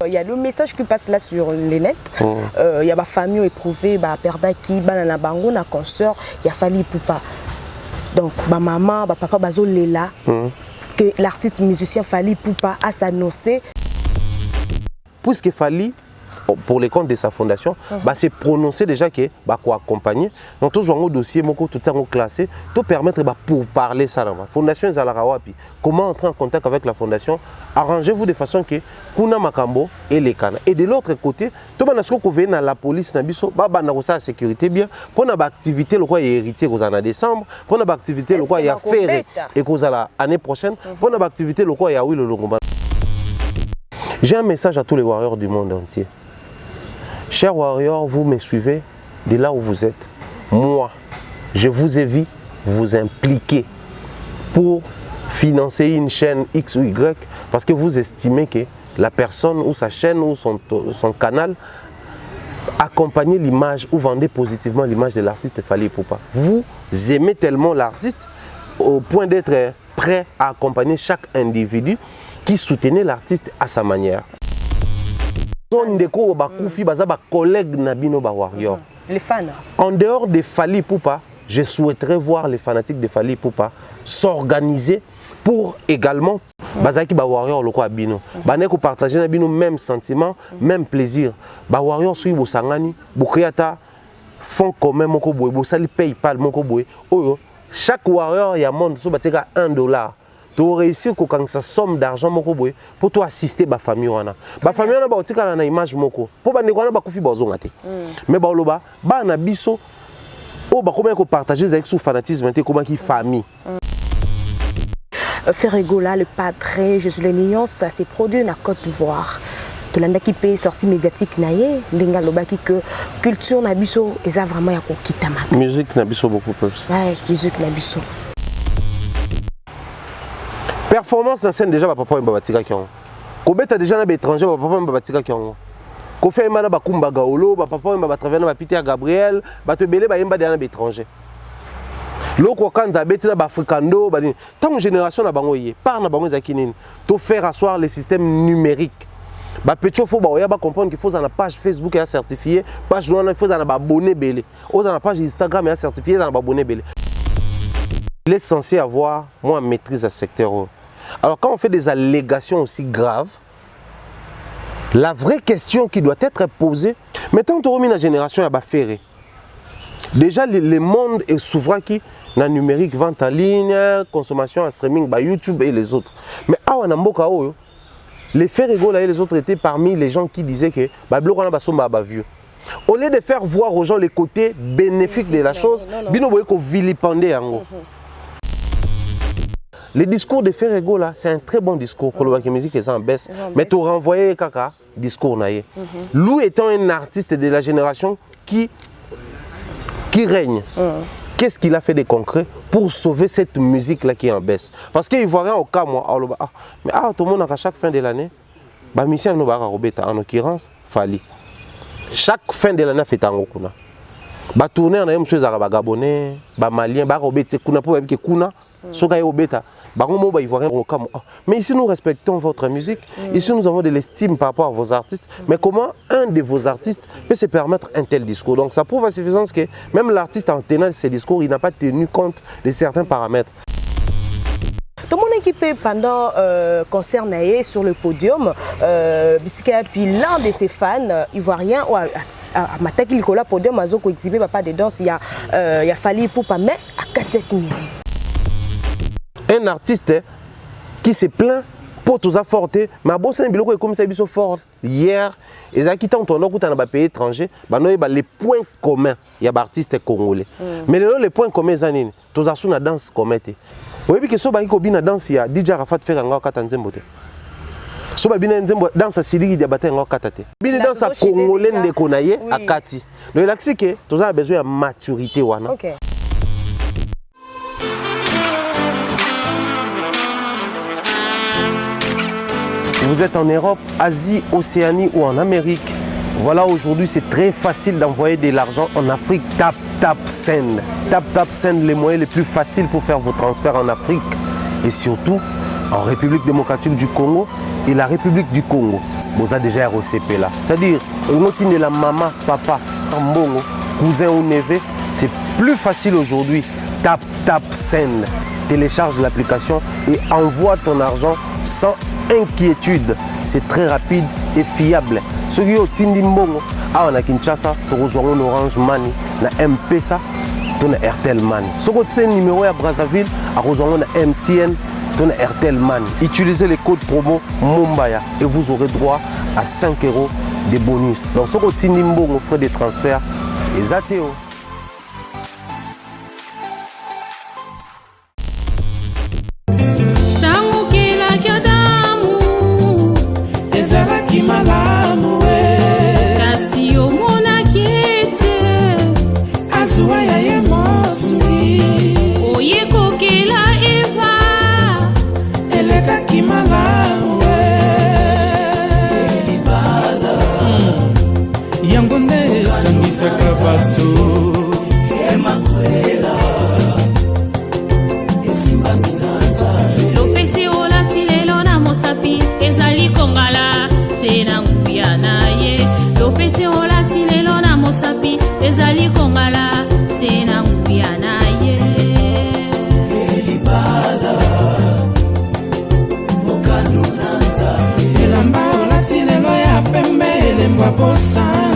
Il y a le message qui passe là sur les nets. Il y a ma famille éprouvée, perda qui, na bango, na consort, il y a Fally Ipupa. Donc, ma maman, ma papa, bazo lela, que l'artiste musicien Fally Ipupa a s'annoncé. Puisque Fally, pour les comptes de sa fondation, c'est prononcé déjà que quoi accompagner. Donc tous les dossiers, tout ça classé, tout permettre pour parler ça. La fondation Zalarawapi. Comment entrer en contact avec la fondation? Arrangez-vous de façon que kuna makambo et les canaux. Et de l'autre côté, tout le monde qui vient dans la police, na biso, la sécurité bien. Pour notre activité, le quoi est héritier qu'on en décembre. Pour notre activité, le quoi est affaire et qu'on a l'année prochaine. Pour notre activité, le quoi est oui le longomba. J'ai un message à tous les warriors du monde entier. Chers warriors, vous me suivez de là où vous êtes. Moi, je vous ai vu vous impliquer pour financer une chaîne X ou Y parce que vous estimez que la personne ou sa chaîne ou son canal accompagnait l'image ou vendait positivement l'image de l'artiste Fally Ipupa. Vous aimez tellement l'artiste au point d'être prêt à accompagner chaque individu qui soutenait l'artiste à sa manière. Les fans. En dehors de Fally Ipupa, je souhaiterais voir les fanatiques de Fally Ipupa s'organiser pour également partager le même sentiment, même plaisir. Warrior suit Bosangani, Bukriata, fonds commun, PayPal, chaque warrior, il y a monde qui a $1. Tu as réussi à sa somme d'argent pour toi assister ma famille. Ma famille a une image pour mais na biso comment partager avec son fanatisme comment qui famille. Ferregola, le padre Josué Nyon, ça s'est produit en Côte d'Ivoire. De l'année qui paye sortie médiatique naïe, denga lobaki que culture na biso eza vraiment ya ko kitama. Musique na biso beaucoup plus. Ouais, musique na biso. Performance dans scène déjà papa mbabatika kiongo. Kobeta déjà na étranger papa mbabatika kiongo. Ko fait mana ba kumba gaolo papa mbabatraver na Peter Gabriel, ba te belé ba yemba na étranger. Loko kanza beti na ba africando ba tant génération na bango yé par na bango zakinini. To faire asseoir les systèmes numériques. Ba petcho faut ba oya ba comprendre qu'il faut dans la page Facebook ya certifié, page wana il faut dans la abonné belé. Dans la page Instagram ya certifié dans la abonné belé. Il est censé avoir moins maîtrise à ce secteur. Alors quand on fait des allégations aussi graves, la vraie question qui doit être posée, mettons que la génération a ferré. Déjà le monde est souverain qui na numérique, vente en ligne, consommation en streaming, YouTube et les autres. Mais les Ferregola et les autres étaient parmi les gens qui disaient que vieux. Au lieu de faire voir aux gens les côtés bénéfiques de la chose, le discours de Ferregola, c'est un très bon discours. La musique est en baisse. Mais tu renvoyé Kaka, discours naïe. Lui étant un artiste de la génération qui règne. Qu'est-ce qu'il a fait de concret pour sauver cette musique-là qui est en baisse? Parce qu'il voit rien au cas, moi. Mais tout le monde, à chaque fin de l'année, en l'occurrence, Fally. Chaque fin de l'année, fait un kuna. Tourner en ayant chose à Gabonais, Malien, Kuna pour que Kuna, Soga Obeta. Mais ici nous respectons votre musique, ici nous avons de l'estime par rapport à vos artistes, mais comment un de vos artistes peut se permettre un tel discours? Donc ça prouve à suffisance que même l'artiste en tenant ces discours, il n'a pas tenu compte de certains paramètres. Tout le monde équipé pendant concert sur le podium, puis l'un de ses fans ivoiriens, à Mataki Nicolas podium, Azoko exhibé papa de danse, il y a Fally Ipupa, mais à Katek Mizi. Un artiste qui se plaint pour tout ça forte, mais bon c'est un biloko comme ça biso fort hier, et ça qui tant on a dans pays étranger, les points communs, il y a des artistes congolais. Mais les points communs zanine, tout ça sur la danse commetté. Oui parce que so ba ko bina danse ya DJ Rafat faire ngao kata nzembote. So ba bina nzembo danse Sidiki Diabaté ngao katate. Bina danse congolais ndeko na ye akati. Le laxi que tout ça a besoin de maturité wana. OK. Vous êtes en Europe, Asie, Océanie ou en Amérique. Voilà, aujourd'hui, c'est très facile d'envoyer de l'argent en Afrique. Tap Send. Tap Send, les moyens les plus faciles pour faire vos transferts en Afrique. Et surtout, en République démocratique du Congo et la République du Congo. vous avez déjà ROCP là. C'est-à-dire, de la maman, papa, mbongo, cousin ou neveu, c'est plus facile aujourd'hui. Tap, send. Télécharge l'application et envoie ton argent sans inquiétude. C'est très rapide et fiable. Ceux qui ont Tindi Mbongo, on a Kinshasa, tu reçois un Orange Money, na M-Pesa, tu as Airtel Money. Ceux qui ont un numéro à Brazzaville, tu reçois un MTN, tu as Airtel Money. Utilisez les codes promo Mumbaya et vous aurez droit à 5 € de bonus. Donc ceux qui ont Tindi Mbongo, frais de transfert, et Zateo. Lopeti olati lelo na mosapi ezali kongala sena nguya na ye. Lopeti olati lelo na mosapi ezali kongala sena nguya na ye. Elibala mokanu nanza elamba olati lelo ya pembe elembwa po santu.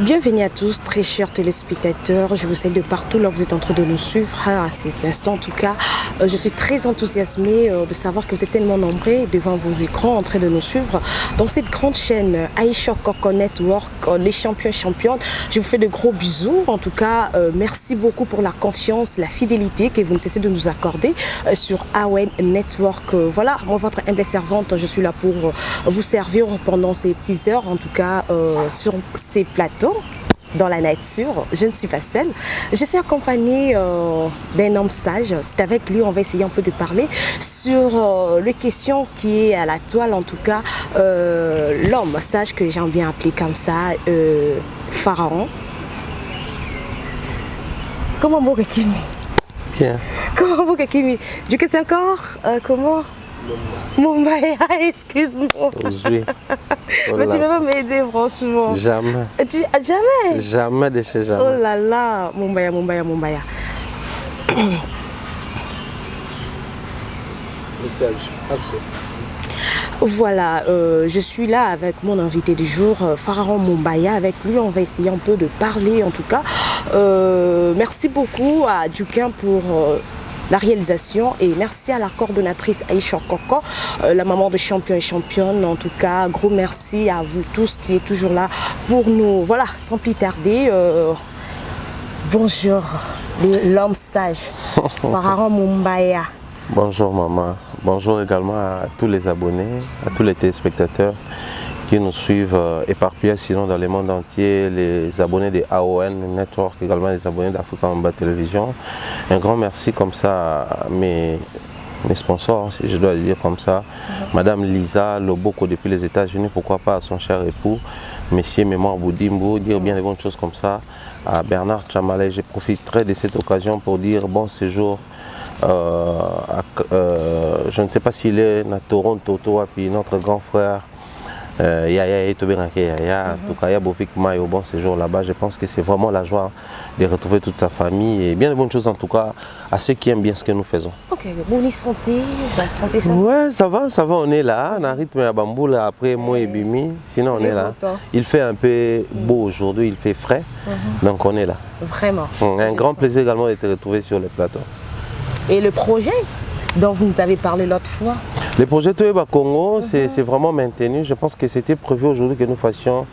Bienvenue à tous, très chers téléspectateurs. Je vous salue de partout là où vous êtes en train de nous suivre à cet instant. En tout cas, je suis très enthousiasmée de savoir que vous êtes tellement nombreux devant vos écrans en train de nous suivre dans cette grande chaîne Aisha Koko Network, les champions et championnes. Je vous fais de gros bisous. En tout cas, merci beaucoup pour la confiance, la fidélité que vous ne cessez de nous accorder sur AON Network. Voilà, moi, votre humble servante, je suis là pour vous servir pendant ces petites heures, en tout cas sur ces plateaux. Dans la nature, je ne suis pas seule. Je suis accompagnée d'un homme sage. C'est avec lui, on va essayer un peu de parler sur les questions qui est à la toile, en tout cas, l'homme sage que j'aime bien appeler comme ça, Pharaon. Comment vous, Kakimi? Bien. Comment vous, Kakimi? Du que c'est encore comment? Mumbaya, excuse-moi. Oui. Mais tu ne peux pas m'aider, franchement. Jamais. Jamais? Jamais de chez jamais. Oh là là, Mumbaya. Message, action. Voilà, je suis là avec mon invité du jour, Pharaon Mumbaya. Avec lui, on va essayer un peu de parler, en tout cas. Merci beaucoup à Duquin pour... la réalisation et merci à la coordonnatrice Aisha Koko, la maman de champions et championnes. En tout cas, gros merci à vous tous qui êtes toujours là pour nous. Voilà, sans plus tarder, bonjour l'homme sage, Pharaon Mumbaya. Bonjour maman, bonjour également à tous les abonnés, à tous les téléspectateurs qui nous suivent éparpillés sinon dans le monde entier, les abonnés de AON Network, également les abonnés d'Africa Mamba Télévision. Un grand merci comme ça à mes sponsors, si je dois le dire comme ça. Madame Lisa Loboko depuis les États-Unis, pourquoi pas à son cher époux, Monsieur Mémoire Boudimbo, dire bien des bonnes choses comme ça. À Bernard Chamalé, je profiterai de cette occasion pour dire bon séjour. Je ne sais pas s'il est à Toronto, puis notre grand frère Yaya et Tobérake Yaya. En tout cas, il y a Bofik Maï au bon séjour là-bas. Je pense que c'est vraiment la joie de retrouver toute sa famille et bien de bonnes choses en tout cas à ceux qui aiment bien ce que nous faisons. Ok, bonne santé, la santé ça. Ouais, ça va, on est là. On a rythme à Bamboula après moi et Bimi. Sinon, on est là. Il fait un peu beau aujourd'hui, il fait frais. Donc, on est là. Vraiment. Un grand plaisir également de te retrouver sur le plateau. Et le projet dont vous nous avez parlé l'autre fois? Le projet Toyeba Congo, c'est vraiment maintenu. Je pense que c'était prévu aujourd'hui que nous fassions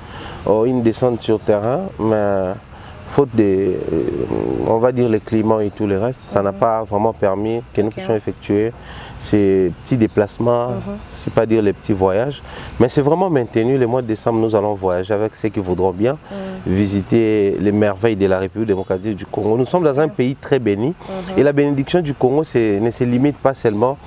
une descente sur terrain, mais faute de, on va dire, le climat et tout le reste, ça n'a pas vraiment permis que nous puissions effectuer ces petits déplacements, c'est pas dire les petits voyages, mais c'est vraiment maintenu. Le mois de décembre, nous allons voyager avec ceux qui voudront bien visiter les merveilles de la République démocratique du Congo. Nous sommes dans un pays très béni et la bénédiction du Congo ne se limite pas seulement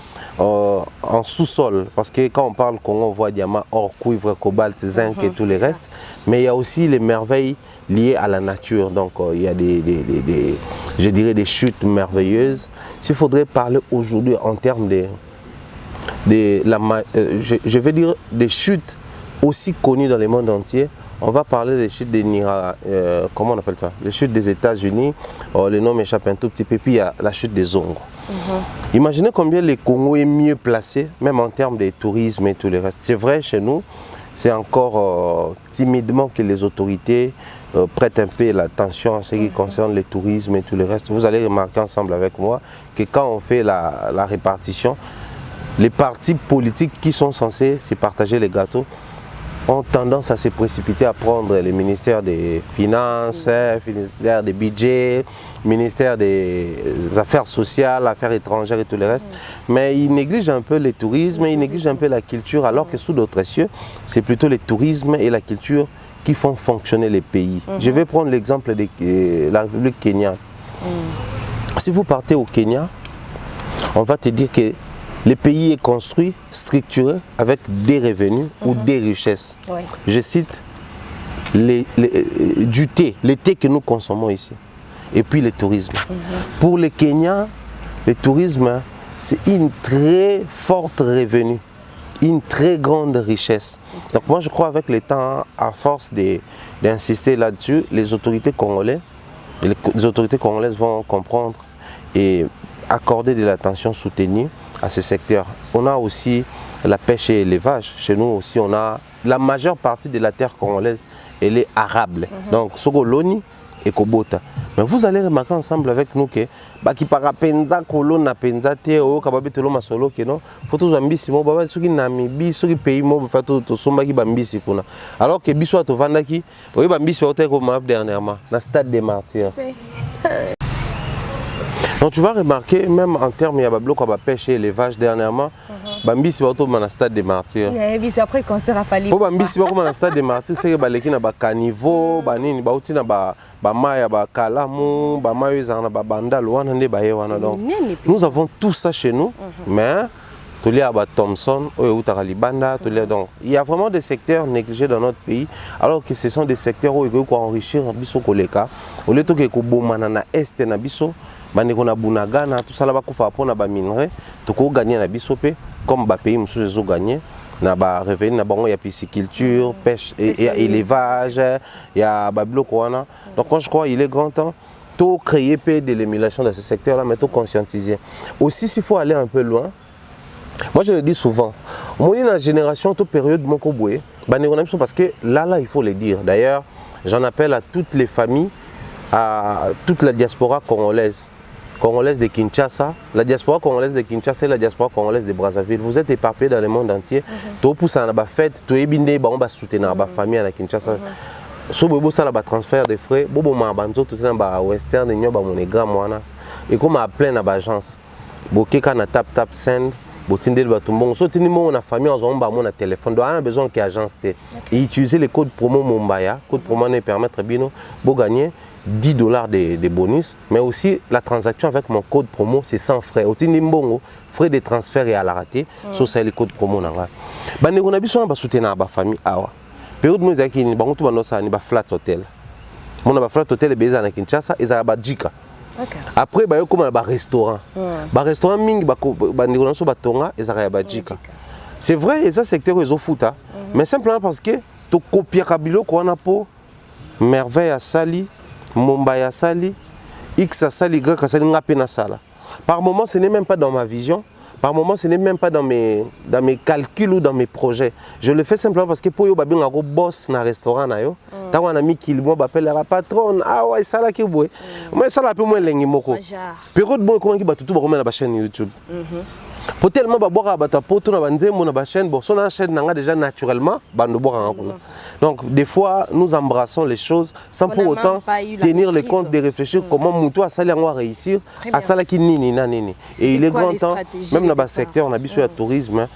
en sous-sol, parce que quand on parle Congo, on voit diamant, or, cuivre, cobalt, zinc et tout le reste, mais il y a aussi les merveilles liées à la nature. Donc il y a je dirais des chutes merveilleuses. S'il faudrait parler aujourd'hui en termes je vais dire des chutes aussi connues dans le monde entier, on va parler des chutes des comment on appelle ça, les chutes des États-Unis. Le nom m'échappe un tout petit peu. Puis il y a la chute des Zongo. Imaginez combien le Congo est mieux placé, même en termes de tourisme et tout le reste. C'est vrai, chez nous, c'est encore timidement que les autorités prêtent un peu l'attention en ce qui concerne le tourisme et tout le reste. Vous allez remarquer ensemble avec moi que quand on fait la répartition, les partis politiques qui sont censés se partager les gâteaux ont tendance à se précipiter à prendre les ministères des Finances, ministère des Budgets, ministère des Affaires sociales, Affaires étrangères et tout le reste. Mais ils négligent un peu le tourisme, ils négligent un peu la culture, alors que sous d'autres cieux, c'est plutôt le tourisme et la culture qui font fonctionner les pays. Je vais prendre l'exemple de la République Kenya. Si vous partez au Kenya, on va te dire que le pays est construit, structuré avec des revenus ou des richesses. Je cite du thé, le thé que nous consommons ici, et puis le tourisme. Pour le Kenya, le tourisme, c'est une très forte revenu, une très grande richesse. Donc moi je crois avec le temps, à force d'insister là-dessus, les autorités congolaises vont comprendre et accorder de l'attention soutenue à ce secteur. On a aussi la pêche et l'élevage. Chez nous aussi, on a la majeure partie de la terre congolaise, elle est arable. Donc, Sogoloni et Kobota. Mais vous allez remarquer ensemble avec nous que qui para penza kolona penza te o kababetelo masolo que non faut tous ambisi mo baba soki Namibie soki pays mo fa to somba ki bambisi kuna alors que biso to vandaki oyi bambisi ote ko map dernièrement na stade des Martyrs. Donc tu vas remarquer, même en termes, il y a des blocs à pêche et élevage dernièrement, Bambi c'est pas dans le stade des Martyrs. Après le concert a fallu. Pour Bambi c'est pas comme dans le stade des Martyrs, c'est que les gens ont caniveau, banini, bauti na ba maya ba kalamu, ba mayo zana ba banda loana ne ba yewana donc. Nous avons tout ça chez nous, mais tout les ba Thomson, Outaralibanda, donc il y a vraiment des secteurs négligés dans notre pays, alors que ce sont des secteurs où il faut enrichir biso koleka. Au lieu que bomana na est na biso bandeko na bunagana tout ça là bakufa pona ba minerai toko gagner na biso pe comme ba pays mususu zo gagner na ba revenu na bango ya pisciculture, pêche et élevage, il y a ba biloko wana. Donc moi je crois il est grand temps de créer de l'émulation dans ce secteur là mais de conscientiser. Aussi s'il faut aller un peu loin. Moi je le dis souvent, on est dans la génération toute période moko boé, parce que là il faut le dire. D'ailleurs, j'en appelle à toutes les familles, à toute la diaspora congolaise de Kinshasa, la diaspora congolaise de Kinshasa et la diaspora congolaise de Brazzaville. Vous êtes éparpillés dans le monde entier. Tout pour ça, on a fait, tout est bindé, on va soutenir la famille à Kinshasa. Si vous avez un transfert de frais, vous avez un western, vous avez un grand moana. Et comme à plein d'agence, vous avez un tap send. Botindel batumbongo so tini mo na famille ozomba mo na téléphone donc on a besoin que agence te et utiliser les codes promo Mombaya code promo ne permettre bino bo gagner $10 de bonus mais aussi la transaction avec mon code promo c'est sans frais otindi mbongo frais de transfert et à la rater so ça les codes promo nanga bande on a besoin ba soutenir ba famille awa période mo zaki ni bango to banosa ni ba flat hotel mon ba flat hotel beza na Kinshasa ezala ba jika. Après, il y a un restaurant. Un restaurant, c'est vrai, et ça, secteur, ils ont foot. mais simplement parce que tu copies Kabilo qu'on a pour merveille à Sali, Mumbai à Sali, X à Sali, Y à Sali, Ngapena Sala. Par moment, ce n'est même pas dans ma vision. Par moment, ce n'est même pas dans mes calculs ou dans mes projets. Je le fais simplement parce que pour yo babi ngako boss na restaurant na yo. Tant un ami qui moi m'appelle la patronne. Ah ouais, ça là qui boue. Moi ça là peu moins lengi moko. Période bon comment qui ba tout ba comme na chaîne YouTube. Pour tellement ba boire ba ta poto na banze mo na chaîne bon son chaîne nanga déjà naturellement ba no boire ngako. Donc des fois nous embrassons les choses sans pour autant tenir le compte de réfléchir comment Moutou a sali à réussir à sala qui nini na nini. Et il est grand temps même dans le secteur on a vu sur le tourisme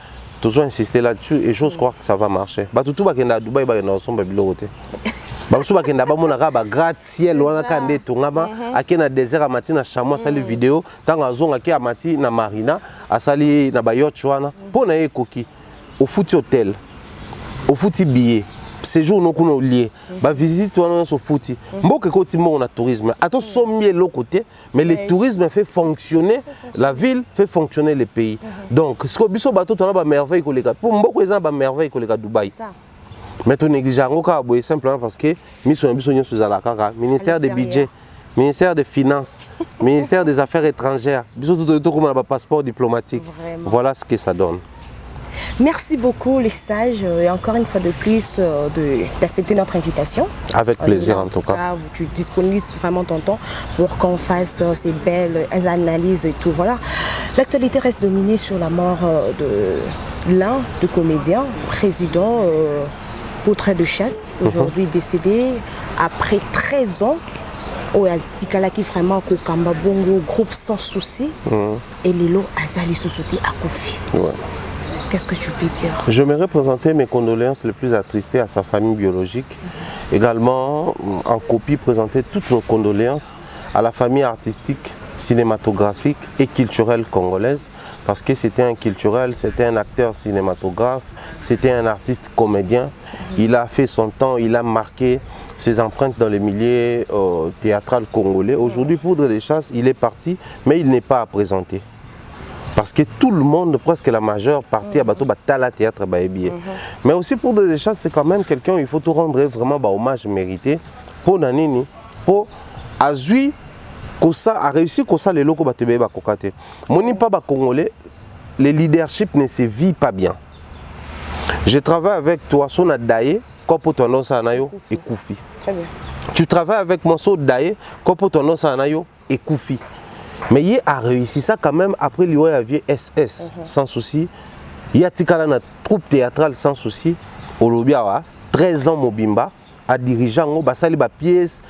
toujours insister là-dessus et je crois que ça va marcher. Ba tout ba kenda Dubaï ba na somba bilote. Ba tout ba kenda ba mona ba gratte-ciel wana kande tongama akena désert à matin na chamois sali vidéo tant azonga ki amati na marina a sali na ba yacht wana pona ekoki au foot hôtel au foot billet séjour nous qu'on lié ba visite on se fouti mboke ko timo on a tourisme attends sommier l'autre côté mais le tourisme fait fonctionner la ville fait fonctionner le pays donc ce que biso bateau on a ba merveille ko les gars pour mboke ils ont ba merveille ko les gars Dubaï mais tu négliges encore simplement parce que mission biso nyo sous la kaka ministère des budgets ministère des finances ministère des affaires étrangères biso tout comme un passeport diplomatique. Voilà ce que ça donne. Merci beaucoup les sages et encore une fois de plus d'accepter notre invitation. Avec plaisir en tout cas. Tu disponibilises vraiment ton temps pour qu'on fasse ces belles analyses et tout. Voilà. L'actualité reste dominée sur la mort de l'un des comédiens, président pour trait de chasse, aujourd'hui décédé après 13 ans. Au Aztikala qui vraiment Kokamba Bongo, groupe sans souci. Et Lilo Azali Sosoté à Koufi. Qu'est-ce que tu peux dire? Je vais représenter mes condoléances les plus attristées à sa famille biologique. Également, en copie, présenter toutes nos condoléances à la famille artistique, cinématographique et culturelle congolaise. Parce que c'était un culturel, c'était un acteur cinématographe, c'était un artiste comédien. Il a fait son temps, il a marqué ses empreintes dans le milieu théâtral congolais. Aujourd'hui, Poudre de Chasse, il est parti, mais il n'est pas à présenter. Parce que tout le monde, presque la majeure partie, à bateau batala théâtre baébié. Mais aussi pour des chats, c'est quand même quelqu'un, il faut tout rendre vraiment hommage mérité pour Nanini, pour Azui, Kosa a réussi Kosa les locaux batébé bakokate. Moni pas congolais, le leadership ne se vit pas bien. Je travaille avec toi, son Daye, comme ton nom Sanayo et Koufi. Très bien. Tu travailles avec mon son Daye, comme ton nom Sanayo et Koufi. Mais il a réussi ça quand même après l'IOA SS sans souci. Il y a une troupe théâtrale sans souci. Au Lobia, 13 ans Mobimba, à dirigeant, basali ba pièce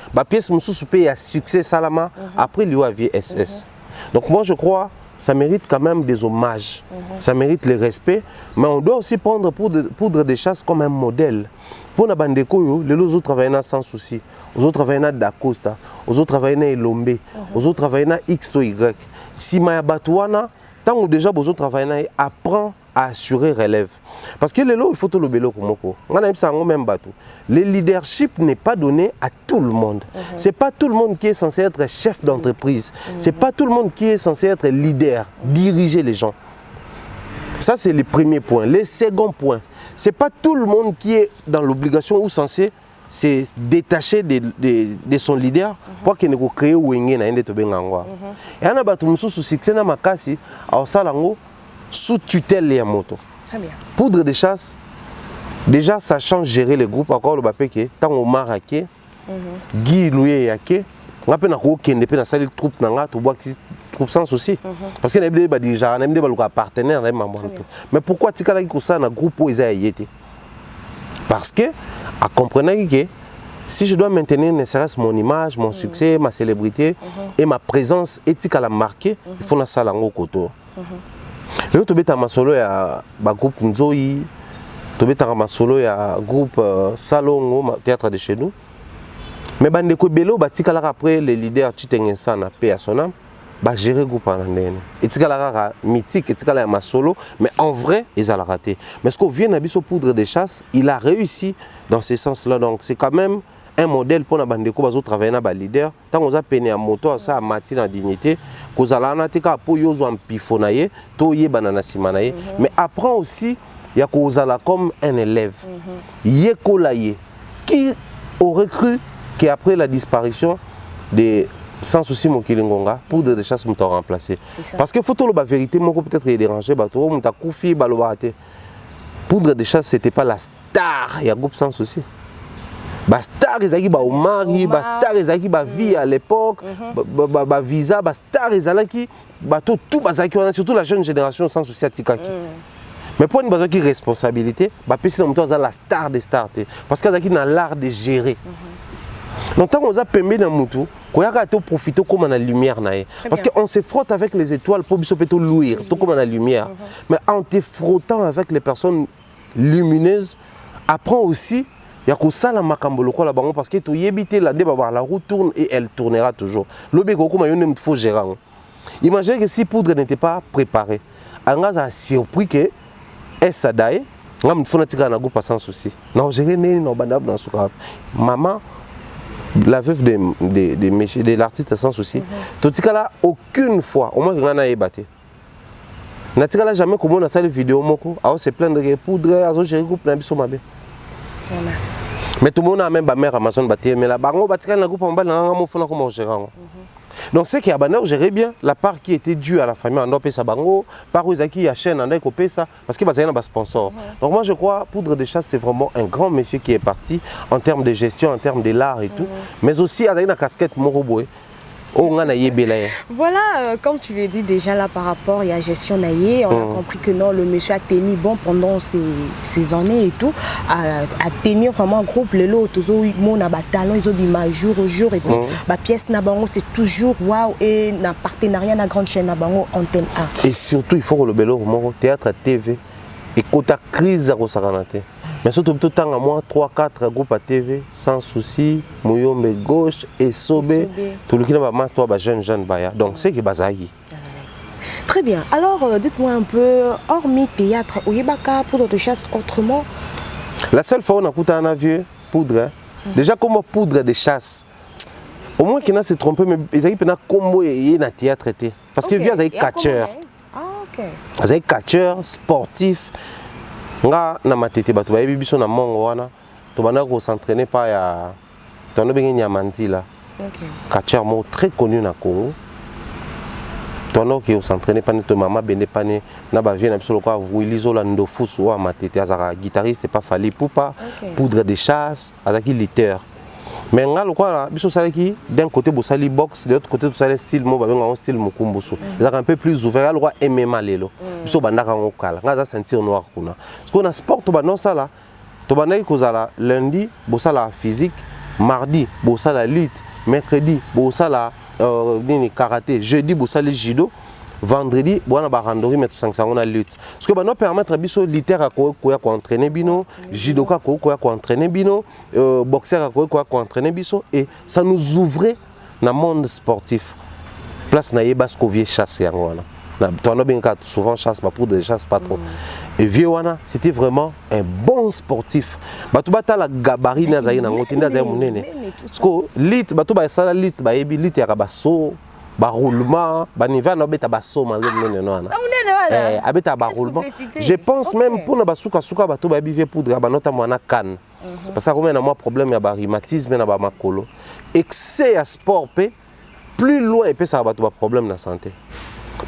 mususu pe à succès salama après l'IOA SS. Donc moi je crois ça mérite quand même des hommages, ça mérite le respect, mais on doit aussi prendre Poudre de Chasse comme un modèle. Pour la bande les autres travaillent sans souci, les autres travaillent à Dacosta, les autres travaillent à Elombe, les autres travaillent à X ou Y. Si Maya Batouana, tant que déjà les autres travaillent apprend à assurer relève. Parce que il faut tout le bélo pour moi. Le leadership n'est pas donné à tout le monde. C'est pas tout le monde qui est censé être chef d'entreprise. C'est pas tout le monde qui est censé être leader, diriger les gens. Ça c'est le premier point. Le second point, c'est pas tout le monde qui est dans l'obligation ou censé se détacher de son leader pour qu'il ne crée ou na ende to bengangwa. Et ana batu mususu succès na makasi au salango sous tutelle ya moto. Très bien. Poudre de Chasse, déjà sachant gérer les groupes, encore le bapeke, tant au Maraké, Guy Loué Yake, on a pu kende pe na sali troupe nanga to bois troupe sans souci. Parce que les ba déjà, on a des partenaires mais pourquoi tikala ki ça na groupe où ils a été? Parce que à comprendre que si je dois maintenir ne serait-ce mon image, mon succès, ma célébrité et ma présence éthique à la marquer, il faut na salango koto. Le tobeta masolo ya ba groupe Nzoi, tobeta masolo ya groupe Salongo théâtre de chez nous. Mais bande ko belo batikala après les leaders Chitengensa na paix à son âme, ba gérer groupe en ndene. Etikala mythique, etikala masolo, mais en vrai, ils ont raté. Mais ce qu'on vient na biso Poudre de Chasse, il a réussi dans ce sens-là, donc c'est quand même un modèle pour la bande ko bazo travailler na ba leader, tant on a peine à moto ça a mati na dignité. Mais apprend aussi ya kozala comme un élève. Yekola ye. Qui aurait cru qu'après la disparition de Sans Souci Mokilingonga, Poudre de Chasse m'ont remplacé. Parce que photo la vérité, moi peut-être dérangé, bateau, m'ont koufi, balobate. Poudre de Chasse, c'était pas la star, il y a groupe Sans Souci. Ba star ezaki ba omari, ba star ezaki ba vie à l'époque, ba visa, ba star ezalaki bato tout bazaki wana, surtout la jeune génération Sans Souci atikaki. Mais pour une bazaki responsabilité, ba pesi na muto za la star des stars parce que azaki na l'art de gérer. Donc tant qu'on a pembe na mutu, ko yaka to profiter comme la lumière na ye. Parce que on se frotte avec les étoiles pour biso peto louir, tout comme la lumière. Mais en te frottant avec les personnes lumineuses, apprends aussi il y a que ça la makambo lokola bango parce que tu yebité la débat la roue tourne et elle tournera toujours. Lobe goko mayone faut gérer. Imaginez que si Poudre n'était pas préparé, anga a surpris que Esadae ngam fona tika na groupe Sans Souci. Non gérer né no bandab dans souka. Maman la veuve de l'artiste Sans Souci. Tout tika là aucune fois au moins ngana ebaté. Na tika là jamais comme on a ça les vidéos moko, a se plaindre que Poudre azo gérer groupe na biso mabe. Mais tout le monde a même mère Amazon bâti, mais la bango bâti na groupe en bas na ngamo fona comme gérant. Donc c'est qu'il y a banner gérer bien la part qui était due à la famille en opé sa bango, par où Zaki a chaîne en copé ça parce qu'il y a un sponsor. Donc moi je crois Poudre de Chasse c'est vraiment un grand monsieur qui est parti en termes de gestion, en termes de l'art et tout, mais aussi avec une casquette Moroboé. Voilà, comme tu le dis déjà là par rapport à la gestion naïe, on a compris que non, le monsieur a tenu bon pendant ces années et tout, a tenu vraiment un groupe, le lot, toujours mon talent, ils ont dit jour au jour et puis ma pièce Nabango c'est toujours waouh et un partenariat na grande chaîne Nabango antenne 1. Et surtout il faut que le bélo théâtre TV et quand la crise à Rosaranate. Mais surtout tout le temps à moi 3-4 groupes à TV Sans Souci, Mouyombe gauche et Sobé, tout le qui n'a pas masse toi jeune baya. Donc c'est que bazaï. Très bien. Alors dites-moi un peu hormis théâtre, Oyebaka Poudre de Chasse autrement. La seule fois où on a écouté un vieux Poudre, déjà comme Poudre de Chasse. Au moins qu'il n'a se trompé mais ils ont pas combo et na théâtre été parce que vieux ils catcheur. Ah OK. Ils catcheur sportif. Nga na matete bato ba biso na mongo wana to bana ko s'entraîner pas ya tono bengi Nyamandila. OK. Catcheur mo très connu na Congo. Tono qui s'entraîner pas to mama bende pané na ba vie na biso ko Vuilizo la Ndofusu wa matete azaka guitariste pas Fally Ipupa, Poudre de Chasse, azaki lutteur. Mais nga lokwa biso salaki d'un côté bosali boxe de l'autre côté tout ça style mo ba benga style mokumbusu. Ils un peu plus ouvert lokwa MMA lelo. Biso bandaka ngokala nga za sentir noir kuna. Parce qu'on a sport to bano sala to banai kozala lundi bosala physique, mardi bosala lutte, mercredi bosala nini karaté, jeudi bosala judo. Vendredi, bon on a randori mais tout ça on a lutte. Parce que bah nous permettre biso littéraire à quoi entraîner bino, judoka quoi entraîner bino, boxeur à quoi entraîner biso et ça nous ouvrait dans le monde sportif. Place na yeba scovier chasse yangoana. Na toi no bien souvent chasse pas pour de chasse pas trop. Et Viewana, c'était vraiment un bon sportif. Bato bata la gabarit na zaïna ngoti na zaï munene. Parce que lit bato ba sala lit ba yebi lit ya baso ba roulement, ba niveau na beta baso malgré munene no ana. Abeta ba roulement. Je pense même pour na basuka suka bato ba bive poudre ba nota mwana kan. Parce que comme na moi problème ya ba rhumatisme na ba makolo. Excès à sport pe plus loin et ça bato ba problème na santé.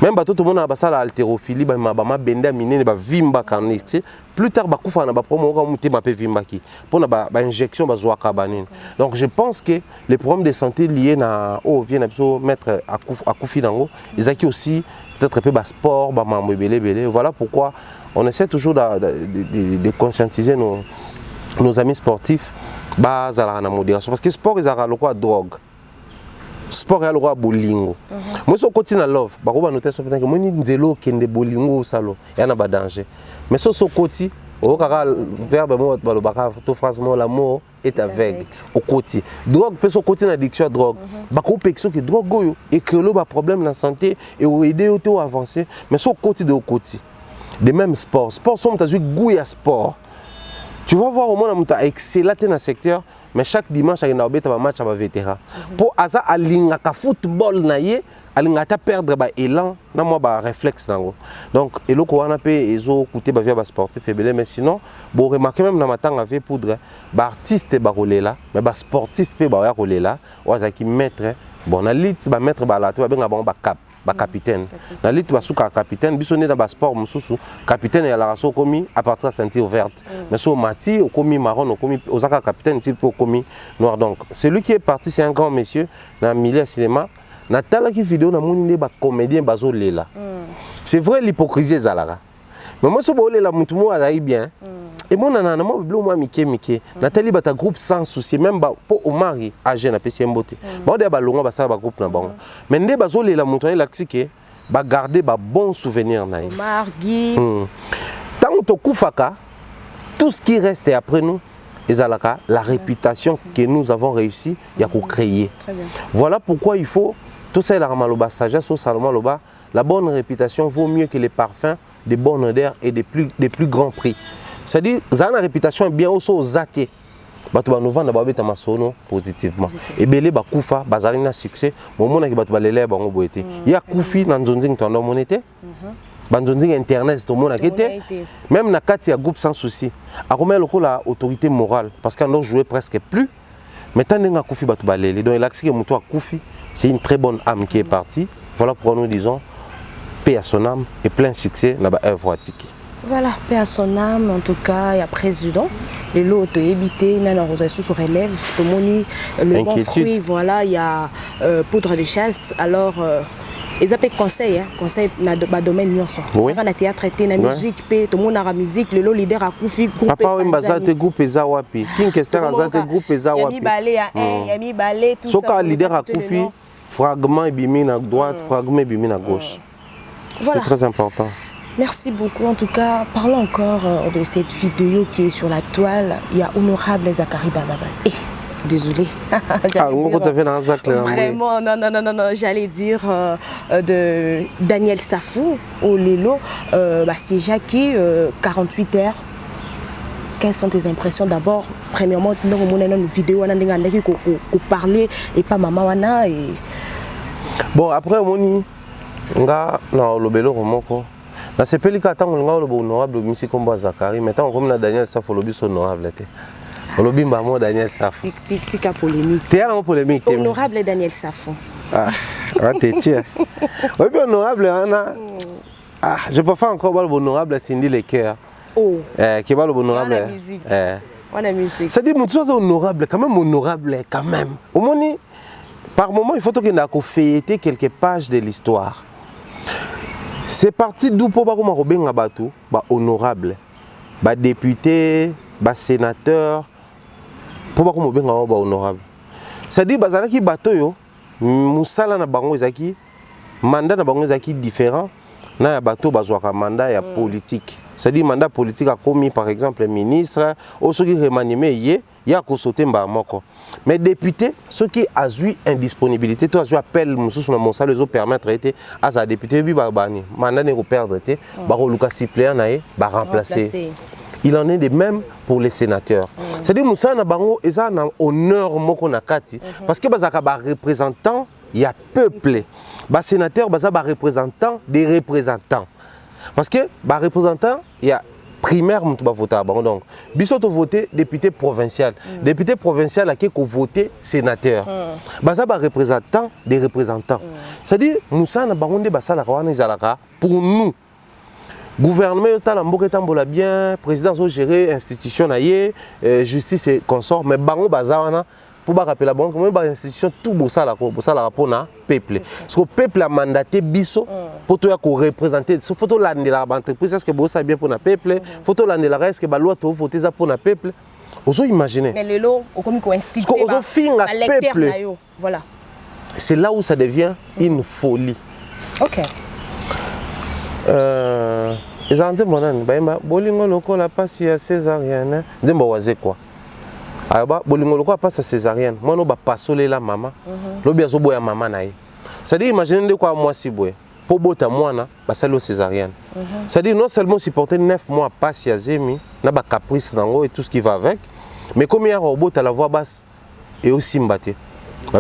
Même bato tout le monde a basala haltérophilie ba mabama benda minene ba vimba kanix plus tard ba kufa na ba promo ka muté ba pe vimba ki pour na ba injection ba zoaka banine. Donc je pense que les problèmes de santé liés na vient absolument mettre à kufi dango ils a qui aussi peut-être peu ba sport ba mambo belé. Voilà pourquoi on essaie toujours de conscientiser nos amis sportifs ba zala na modération parce que sport ils a quoi drogue. Sport est le roi bolingo. Moi je continue à love. Bah on va noter sur que moi ni nzelo kende bolingo salo. Il y a pas danger. Mais sur ce côté, au cara verbe moi le baka to phrase moi l'amour est aveugle. Au côté. Drogue peut sur côté addiction à drogue. Bah ko pexo que drogue goyo et que le problème la santé et au aider auto avancer. Mais sur côté de au côté. De même sport. Sport somme t'as goût à sport. Tu vas voir au moins dans excellent dans secteur mais chaque dimanche il a un match avec vétéran pour aza alingaka football na ye alingata perdre ba élan na moi ba réflexe nango donc eloko wana pe ezo coûter ba via ba sportif ebele mais sinon bon remarquer même na matanga ve poudre ba artiste ba kolela mais ba sportif pe ba ya kolela waza ki maître bon na lit ba maître ba la to ba benga ba cap ba capitaine na lit ba suka capitaine biso ne na ba sport mususu capitaine ya la raso komi à partir de ceinture verte mais so mati au komi marron au komi osaka capitaine type au komi noir donc celui qui est parti c'est un grand monsieur na milieu cinéma natala qui vidéo na moni ba comédien bazo lela c'est vrai l'hypocrisie ezalaka mais moi so bo lela mutu mo azai bien et mon nana mo blo moi mike natali bata groupe sans souci même ba po o mari age na pesi mbote ba de ba longa ba sa ba groupe na bango mais nde bazo lela mutu na laxike ba garder ba bon souvenir na ye Margui tant to kufaka tout ce qui reste après nous ezalaka la réputation que nous avons réussi ya ko créer voilà pourquoi il faut tout ça, la sagesse au Salomon Loba, la bonne réputation vaut mieux que les parfums de bonne odeur et des plus grands prix. C'est-à-dire, la réputation est bien aussi aux athées. Batu ba novanda ba beta masono positivement. Et belé ba kufa bazari na succès, moment na ki batu ba lele ba ngo boete. Ya kufi na nzonzing to ndo monete. Ba nzonzing internet to mona kete. Même na kati ya groupe sans souci. A combien lokola autorité morale parce qu'on ne jouait presque plus. Mais tant nga kufi batu ba lele. Donc il a que muto a kufi. C'est une très bonne âme qui est partie. Voilà pourquoi nous disons paix à son âme et plein succès dans l'œuvre attique. Voilà, paix à son âme. En tout cas, il y a président. Les lots ont évité, il y a un sur relève, le bon fruit, voilà, il y a poudre de chasse. Alors, ils appellent conseil, conseil dans le domaine de oui. Dans le théâtre, dans la musique, tout le monde a la musique, le leader a Koufi, groupe. Papa, oui, mais groupe Ezawapi. King Kester a groupe Ezawapi. Il y a mis balai à un, il y a mis balai, tout ça. Sauf qu'un leader a Koufi, fragment et bimine à droite, fragment et bimine à gauche. C'est très important. Merci beaucoup. En tout cas, parlons encore de cette vidéo qui est sur la toile. Il y a Honorable Zakari Bababas. Désolé. Vraiment, non, j'allais dire de Daniel Safou au Lelo, c'est Jackie, 48 heures. Quelles sont tes impressions d'abord? Premièrement, nous avons une vidéo où parler et pas maman wana et bon après moni nga na lobelo romoko na sepeli ka tango nga lobo honorable misi komba Zakari mais tant comme na Daniel Safou lobi honorable te lobi mbamo Daniel Safou tic à polémique t'es en polémique honorable Daniel Safou ah t'es tiens oui bien honorable Anna ah je peux faire encore le honorable Cindy Lecker oh qui va le honorable on a musique ça dit mon chose honorable quand même au moni par moment il faut que nous fêter quelques pages de l'histoire. C'est parti d'où pour que Robenga Batou, honorable, député, sénateur, pour que Robenga honorable. C'est-à-dire bazalaki bateau yo, musala na bango ezaki, mandat na bango ezaki différent, na ya bateau bazwaka mandat ya politique. C'est-à-dire mandat politique a commis par exemple ministre, ou ceux qui remaniement yé, il y a sauté moko. Mais député, ceux qui a eu indisponibilité, toi je appelle monsieur sur mon salaire, les autres permettre été à sa député bi barbani. Mandat ne perdre été, baro Lucas suppléant naé, remplacer. Il en est de même pour les sénateurs. C'est-à-dire Moussa na bango eza na honneur moko na kati parce que bazaka ba représentant, il y a peuple. Ba sénateur baza ba représentant des représentants. Parce que ba représentant, il y a primaire mutu ba voter donc biso to voter député provincial député provincial a qui voter sénateur baza ba représentant des représentants c'est-à-dire Moussa na bango nde basala kawana izalaka pour nous gouvernement yotala mboka tambola bien président zo gérer institution na ye justice et consort mais bango baza wana pour ba rappeler bango comme ba institution tout bosala pour na peuple parce que peuple a mandaté biso pour to ya ko représenter ce photo landela entreprise est-ce que bossa bien pour na peuple photo landela est-ce que ba loi to voter ça pour na peuple ozo imaginer mais le lot comme coïncide ozo finga peuple voilà c'est là où ça devient une folie. OK ils ont dit monane baima bolingo lokola pasi ya césarienne ndembo waze quoi aba bolingo lokola pasi ya césarienne mono ba pasole la mama lobi azoboya mama naye c'est-à-dire imagine de quoi moi si boye pour bota mwana basalo césarienne c'est-à-dire non seulement supporter 9 mois pasi ya zemi na ba caprice nango et tout ce qui va avec Mais comme il y a un robot à la voix basse et aussi mbaté.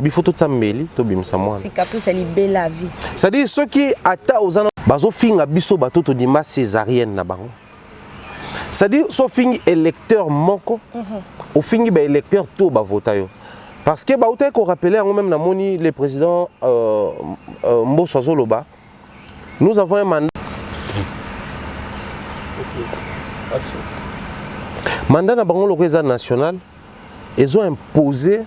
Il faut tout ça mêler, tout bim ça moi. Cicatrice elle libère la vie. C'est-à-dire ceux qui atta aux ana bazo finga biso bato to dima césarienne na bango. C'est-à-dire so fingi électeur moko au fingi ba électeur tout ba vota yo. Parce que bah qu'on rappelait même na moni le président Mbosso Zoloba. Nous avons un mandat. Mandat na bango le national, ils ont imposé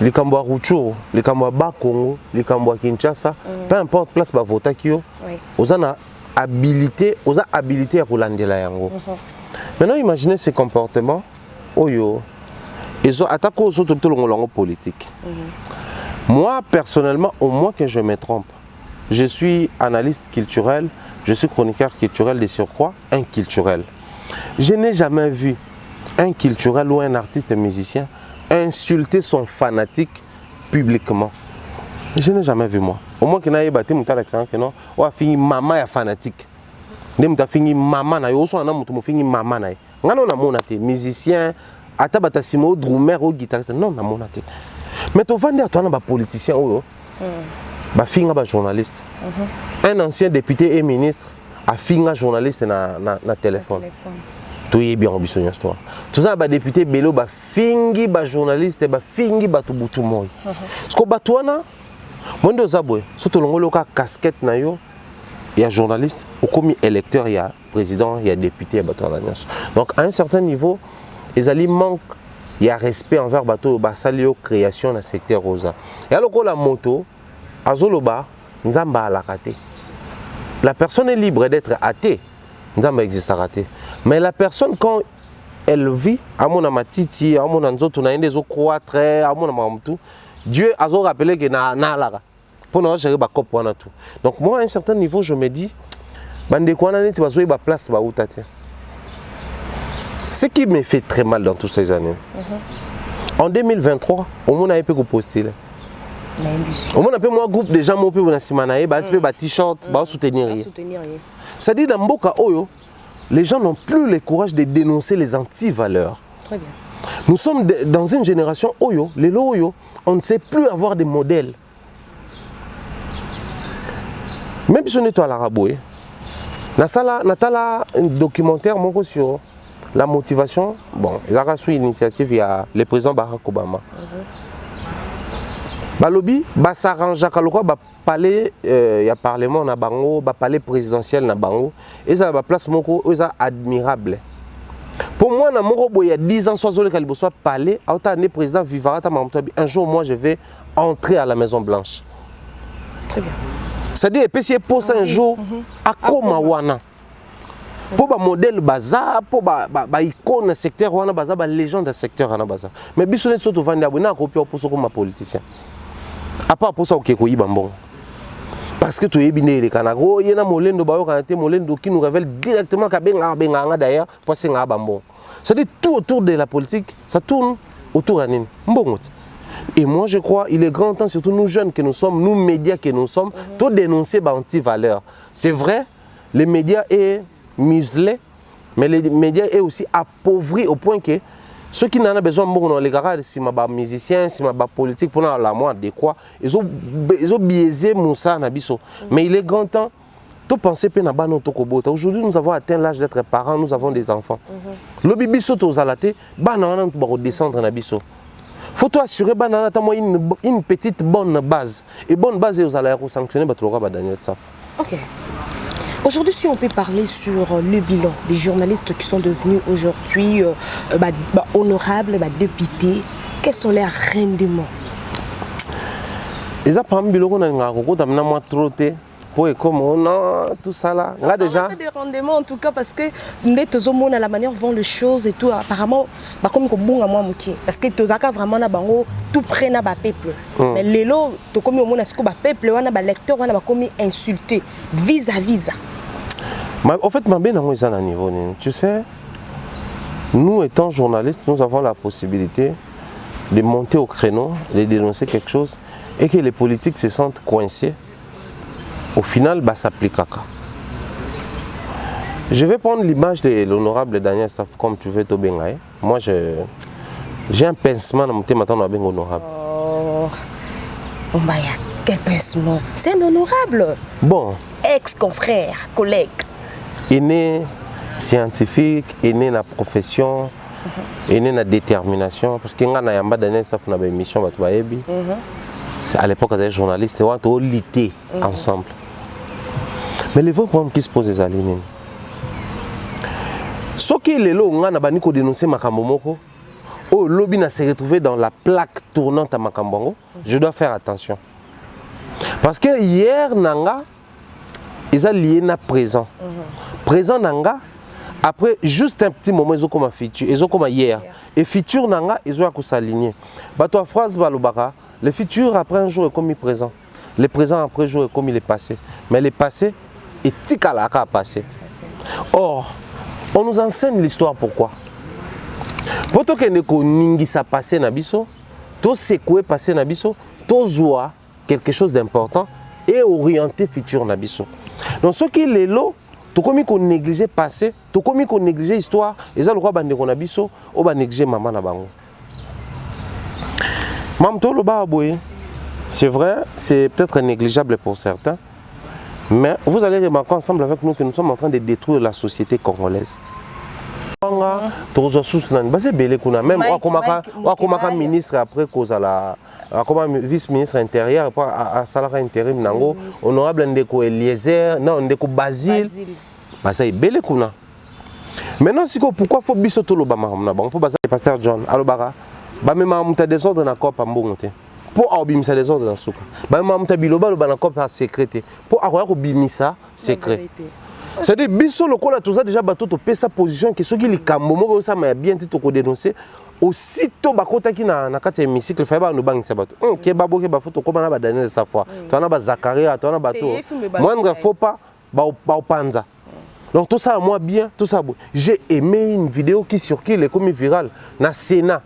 les Kamboa Roucho, les Kamboa Bas-Congo, les Kamboa Kinshasa, peu importe place ba vota kio, ils ont habilité à Rolande la yango. Maintenant imaginez ces comportements, oyo, ils ont attaqué aux autres politique. Moi personnellement, au moins que je me trompe, je suis analyste culturel, je suis chroniqueur culturel de surcroît, un culturel. Je n'ai jamais vu un culturel ou un artiste musicien insulter son fanatique publiquement. Je n'ai jamais vu moi. Au moins qu'il y ait battu mon accent que non, ou a fini maman ya fanatique. Dem ta fini maman na yo so na mutu mo fini maman na. Ngano na mona te musicien, ata bata simo drummer ou guitariste non na mona te. Mais to vendre toi na ba politicien oyo. Ba finga ba journaliste. Un ancien député et ministre a finga journaliste na téléphone. Tout est bien ambitieux histoire. Tout ça ba député Bello ba fingi ba journaliste ba fingi ba tubutu moy. Ce ko batwana mondo zabwe surtout longolo ka casquette na yo il y a journaliste ou comme électeur il y a président il y a député batwana. Donc à un certain niveau les alliés manquent il y a respect envers bateau ba salio création dans secteur rosa. Et alors la moto azoloba nzamba alakate. La personne est libre d'être athée. Nzamba existe à rater. Mais la personne, quand elle vit, à mon amatiti, à mon anzoto, na ende zo croître, à mon amamtou, Dieu a zo rappelé que na lara. Pour nous gérer ba cop wana tout. Donc moi à un certain niveau, je me dis, bande ko na neti ba zo ba place ba utate. Ce qui me fait très mal dans toutes ces années. En 2023, au monde a épé ko poster. Au moins, un groupe de gens qui ont un t-shirt, qui soutenir. C'est-à-dire dans Mboka Oyo, les gens n'ont plus le courage de dénoncer les anti-valeurs. Très bien. Nous sommes dans une génération Oyo, les Oyo, on ne sait plus avoir des modèles. Même si on est à l'Araboué, Natala, un documentaire sur la motivation. Bon, il y a une initiative, il y a le président Barack Obama. Balobi, ba s'arrange kaloko ba palais ya parlement na bango, ba palais présidentiel na bango, et ça ba place moko, ça admirable. Pour moi na moko boy il y a 10 ans soit le kalibo soit palais, autant né président vivara ta mamtobi. Un jour moi je vais entrer à la Maison Blanche. Très bien. C'est-à-dire essayer pour ça un jour à Koma wana. Pour ba modèle baza, pour ba icône secteur wana baza, ba légende secteur wana baza. Mais bisone surtout vendre abona copie pour ça comme politicien. À part pour ça ok ko yibambon. Parce que tu es bien les Canago, il y a un molendo bayo kanate molendo qui nous révèle directement qu'abenga d'ailleurs pour c'est nga bambon. C'est-à-dire tout autour de la politique, ça tourne autour de nous. Bon. Et moi je crois il est grand temps surtout nous jeunes que nous sommes, nous médias que nous sommes, tout dénoncer ba anti-valeurs. C'est vrai, les médias est muselé, mais les médias est aussi appauvris au point que ceux qui n'en ont besoin, les gars, si ma musicien, si ma politique, pour la moi de quoi, ils ont biaisé Moussa Nabiso. Mais il est grand temps de penser que aujourd'hui nous avons atteint l'âge d'être parents, nous avons des enfants. Le bibiso aux alaté, banana pour descendre Nabiso. Faut toi assurer une petite bonne base. Et bonne base aux alatés sanctionner Daniel Saf. Ok. Aujourd'hui, si on peut parler sur le bilan des journalistes qui sont devenus aujourd'hui honorables, députés, quels sont leurs rendements? Ils ont pas un bilan qu'on a trotté pour tout ça là. Là déjà. Des rendements en tout cas parce que nous la manière dont les choses et tout apparemment comme bon à moi parce que tous vraiment na bango tout près na ba peuple. Mais les lots to comme au monde est-ce que ba peuple wana ba lecteur wana ba comme insulté vis-à-vis. En fait, à niveau, tu sais, nous étant journalistes, nous avons la possibilité de monter au créneau, de dénoncer quelque chose et que les politiques se sentent coincés. Au final, ça s'applique à quoi. Je vais prendre l'image de l'honorable Daniel Saf comme tu veux, Tobengaï. Moi, J'ai un pincement dans mon thème maintenant bien honorable. Oh, Mbaya, quel pincement. C'est un honorable. Bon. Ex-confrère, collègue. Aîné scientifique, aîné dans la profession, aîné dans la détermination. Parce que quand on a Daniel Saf dans émission, à l'époque, on était journaliste, on était lutté ensemble. Mais les vrais problèmes qui se posent, les alignés. Ce qui est là, on a dénoncé Makamomoko. Oh, lobby n'a s'est retrouvé dans la plaque tournante à Makambongo. Je dois faire attention. Parce que hier, Nanga, ils ont lié na présent. Présent Nanga, après juste un petit moment, ils ont comme futur, ils ont comme hier. Et futur Nanga, ils ont s'aligner. Bah toi phrase balobara, le futur après un jour est comme il présent. Le présent après un jour est comme il est passé. Mais le passé est tikalaka à passer. Or, on nous enseigne l'histoire pourquoi. Pour que nous n'ingisa passé na biso, to secoué passé na biso, to zoa quelque chose d'important et orienter futur na biso. Donc ce qui est là, tout comme qu'on négligeait passé, tout comme qu'on négligeait histoire, et ça le roi bande qu'on a biso, on va négliger maman na bango. Mamto le baboye, c'est vrai, c'est peut-être négligeable pour certains, mais vous allez remarquer ensemble avec nous que nous sommes en train de détruire la société congolaise. Même comme ministre après cause à la comme vice-ministre intérieur à salaire intérim nango honorable Ndeko Eliezer non Ndeko Basile ça est belé kuna maintenant si pourquoi faut biso to lo ba na bon pour baza pasteur John alobara ba même muta désordre na kopa mbongo te pour obimisa désordre na suka ba même muta biloba lo ba na kopa secret pour akoya ko bimisa secret. C'est-à-dire biso lokola tout ça déjà bateau to pesa position que ceux qui li kambomo ça m'a bien tout ko dénoncer aussitôt bakota ki na kati hémicycle fa ba no bangisa bateau ke babo ke ba photo ko bana ba Daniel sa fois to na ba Zakaria to na bateau moindre faut pas ba panza. Donc tout ça moi bien tout ça j'ai aimé une vidéo qui circule comme virale na Sénat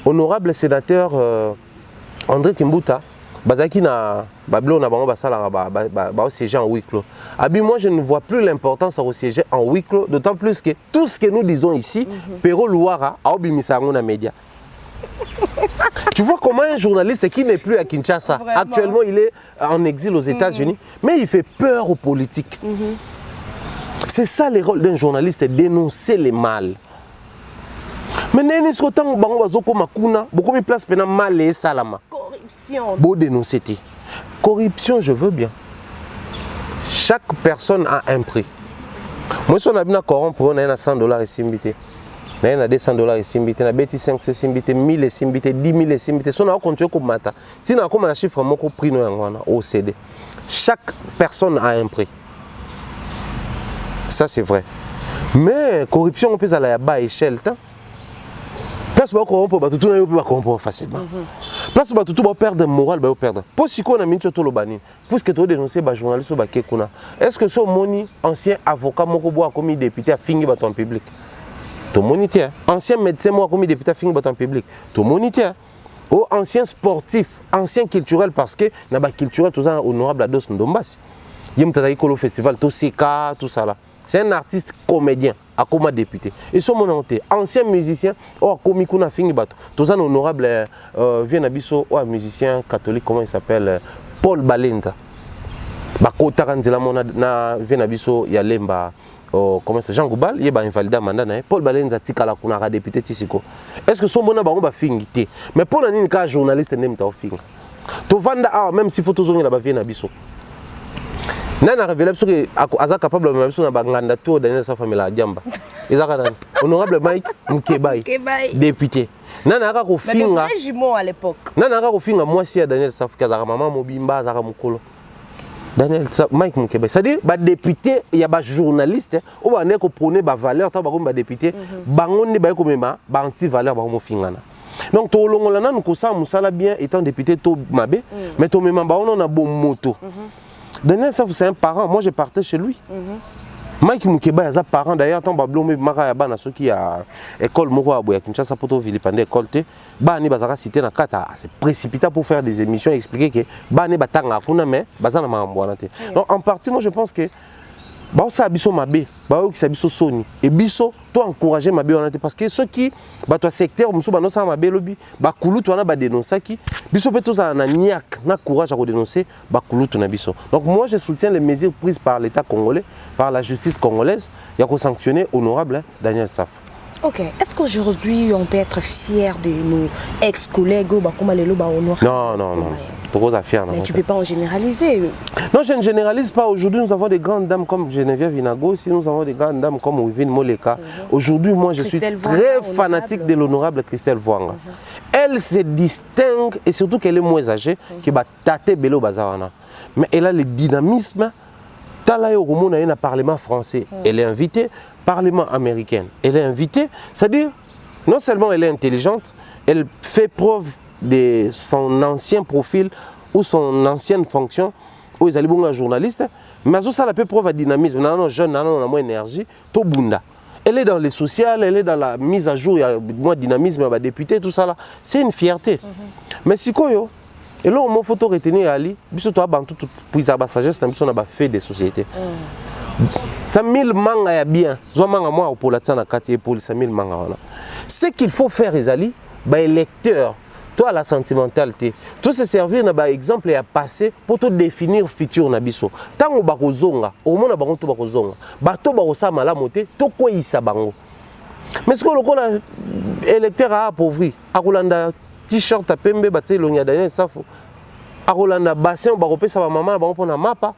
honorable sénateur André Kimbuta Bazaki na Babylon na bango basala ba siéger en huis clos. Abi moi je ne vois plus l'importance au siéger en huis clos, d'autant plus que tout ce que nous disons ici, Pero Louara a obimisa na média. Tu vois comment un journaliste qui n'est plus à Kinshasa, vraiment. Actuellement il est en exil aux États-Unis, mais il fait peur aux politiques. C'est ça le rôle d'un journaliste, dénoncer les mal. Mais n'est-ce pas autant bango bazoko makuna, beaucoup de place pena mal et salama. Corruption. Beau dénoncer. Corruption, je veux bien. Chaque personne a un prix. Moi, si on a bien corrompre, on a $100 et simbité. On a $200 et simbité, on a 5 et simbité, 1000 et simbité, 10 000 et simbité. Si on a continué comme mata, si on a comme un chiffre, on a prix au CD. Chaque personne a un prix. Ça, c'est vrai. Mais corruption, on peut aller à bas échelle. Place ba corrompre ba tout na yo ba corrompre facilement. Place ba tout ba perdre moral ba perdre. Pour si ko na mincho to lo bani. Puisque to dénoncer ba journaliste ba kekuna. Est-ce que ce moni ancien avocat moko bo comme député a fini ba ton public? To monité. Ancien médecin mo comme député a fini ba ton public. To monité. Ou ancien sportif, ancien culturel parce que na ba culturel tout ça honorable Ados Ndombasi. Yem tata ikolo festival to seka tout ça là. C'est un artiste comédien, à comme député. Et son mon ancien musicien, oh comme il a fini bateau. Tous un honorable vient abisso, oh musicien catholique, comment il s'appelle, Paul Balenza. Bakota kanzela mona na vient abisso ya lemba, comment c'est Jean Goubal, il est invalidé mandat Paul Balenza tikala kuna député tisiko. Est-ce que son mon ba ba fingi té? Mais pour nani ka journaliste nem ta finga. To vanda ah même si photo zongi la ba vient abisso. Nana révélé que Aza capable de me faire un baganda tour Daniel sa famille la jamba. Honorable Mike Mkebai, député. Nana aka ko finga. Mais des jumeaux à l'époque. Nana aka ko finga moi si Daniel sa kazara maman mobimba zara mukolo. Daniel Mike Mkebai. C'est-à-dire ba député il y a ba journaliste ou ba ne ko prôner ba valeur ta ba comme ba député bango ne ba ko mema ba anti valeur ba mo fingana. Donc to longola nanu ko sa musala bien étant député to mabe mais to mema ba on a bon moto. Daniel Saf, c'est un parent. Moi, je partais chez lui. Mike Mukeba est un parent. D'ailleurs, tant Bablo, Mara Bana, ceux qui a école Moro Abouya, Kinshasa, Poto, Vilipande, école T, Bani Bazara cité na Kata. C'est précipité pour faire des émissions et expliquer que Bani Batanga, Kuna, mais Bazana Maramboanate. Donc, en partie, moi, je pense que ba ça biso mabe ba ki biso soni et biso to encourager mabe on parce que ceux qui ba toi secteur muso ba no ça mabe lobi ba kulutu wana ba dénoncer qui biso peut tous na niak na courage à dénoncer ba kulutu na biso. Donc moi je soutiens les mesures prises par l'État congolais, par la justice congolaise, il y a qu'on sanctionner honorable Daniel Saf. Ok, est-ce qu'aujourd'hui on peut être fier de nos ex-collègues ou comme les loba honorables? Non. Pourquoi fier? Mais tu ne peux pas en généraliser. Non, je ne généralise pas. Aujourd'hui, nous avons des grandes dames comme Geneviève Inago, si nous avons des grandes dames comme Ouvine Moleka. Aujourd'hui, moi, je suis très fanatique de l'honorable Christelle Vwanga. Elle se distingue et surtout qu'elle est moins âgée que Tate Bello Bazawana. Mais elle a le dynamisme. Talayo Romona est un parlement français. Elle est invitée. Parlement américain. Elle est invitée. C'est-à-dire, non seulement elle est intelligente, elle fait preuve de son ancien profil ou son ancienne fonction où ils allaient bon journaliste, mais ça la peut preuve de dynamisme. Non, jeune, non, moins énergie, tout bunda. Elle est dans le social, elle est dans la mise à jour, il y a moins de dynamisme, il y a des députés, tout ça là. C'est une fierté. Mais si quoi yo, et là on faut retenir Ali, biso to bantu tout puis sa sagesse, na biso na ba fait des sociétés. Ça 1000 manga ya bien, zo manga moi pour la tsana kati pour 1000 manga wana. Ce qu'il faut faire Ezali, ba électeur toi la sentimentalité tout se servir na ba exemple ya passé pour te définir futur na biso tango bakozonga omona bango to bakozonga bato bakosa malamu te to koyisa bango mais ce que le kola électeur a appauvri akolanda t-shirt pembe batie lonya Daniel Saf akolanda bassin bakopesa ba maman bango pona mapa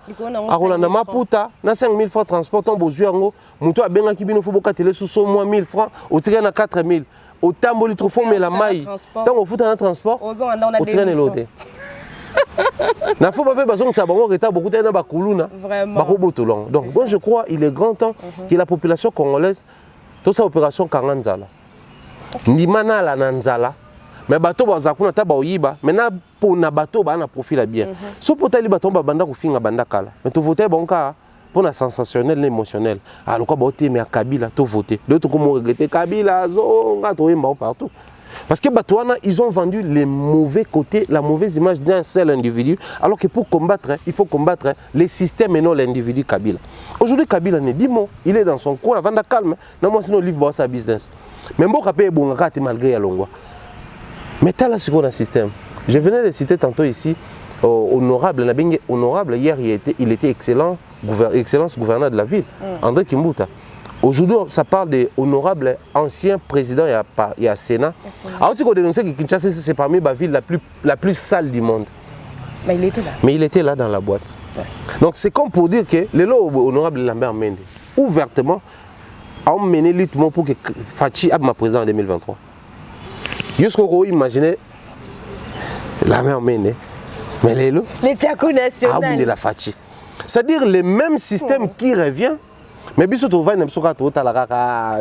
akolanda maputa na 5000 francs transport on bozwi yango muto abenga kibino fo bokatele sous moins 1000 francs otika na 4000 au tamboli trop fort mais la maille tant on fout un transport au train l'autre na faut pas besoin que ça bango reta beaucoup na ba kuluna ba robotolong. Donc moi je crois il est grand temps que la population congolaise toute sa opération Kanganzala ndimana la nanzala mais bateau bazakuna ta ba oyiba maintenant pour na bateau ba na profil bien so potali bateau ba banda ko finga banda kala mais to voter bonka pour la sensationnel et émotionnel. Alors quoi voter mais à Kabila tout voter. D'autres comme regretter Kabila zonga to yemba partout. Parce que Batouana ils ont vendu les mauvais côtés, la mauvaise image d'un seul individu alors que pour combattre, il faut combattre les systèmes et non l'individu Kabila. Aujourd'hui Kabila ne dit mot, il est dans son coin avant de calme. Non moi sinon livre sa business. Mais bon capé bon ngaka malgré ya longwa. Mais t'as là sur un système. Je venais de citer tantôt ici honorable Nabenge honorable hier il était excellent. Excellence gouverneur de la ville, André Kimbuta. Aujourd'hui, ça parle des honorables anciens présidents et à Sénat. Alors, tu as dénoncé que Kinshasa, c'est parmi les villes la plus sale du monde. Mais il était là. Mais il était là dans la boîte. Ouais. Donc, c'est comme pour dire que les lois honorables Lambert Mende, ouvertement, ont mené lutte pour que Fachi soit ma président en 2023. Jusqu'au vous imaginez Lambert Mende, mais les lois. Les Tchako national. De la Fachi. C'est-à-dire le même système qui revient, mais bien sûr, tu vas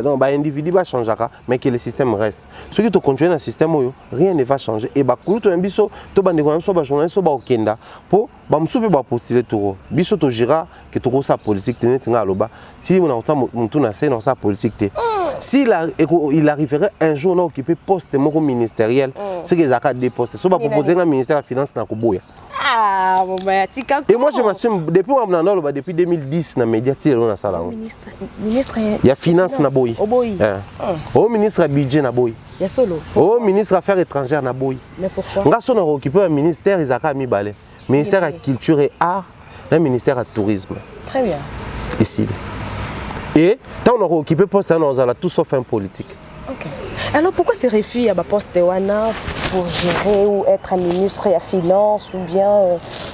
non, bah individu va changer, mais que le système reste. Ceux qui te continuent dans le système, rien ne va changer. Et bah, quand tu as un biso, tu vas un journaliste, tu vas au Kenda, pour postuler tout. Biso tu gira que tu as sa politique, tu n'as pas si on a autant dans sa politique. Si il arriverait un jour à occuper poste ministériel, c'est qu'ils ont des postes. Si on va proposer un ministère de la Finance, dans Koboya. Ah, bon, bah, et moi je m'assume depuis depuis 2010 na média on a ça là. Ministre il y a finance na boy. Au ministre budget na boy. Il y a solo. Au ministre affaires étrangères na boy. Mais pourquoi? Nga son occupé un ministère Isaka Mibale. Ministère de la culture et art, un ministère de tourisme. Très bien. Ici. Et tant on a occupé poste on a tout sauf un politique. OK. Alors pourquoi ces refus à poste wana pour gérer ou être un ministre à finance ou bien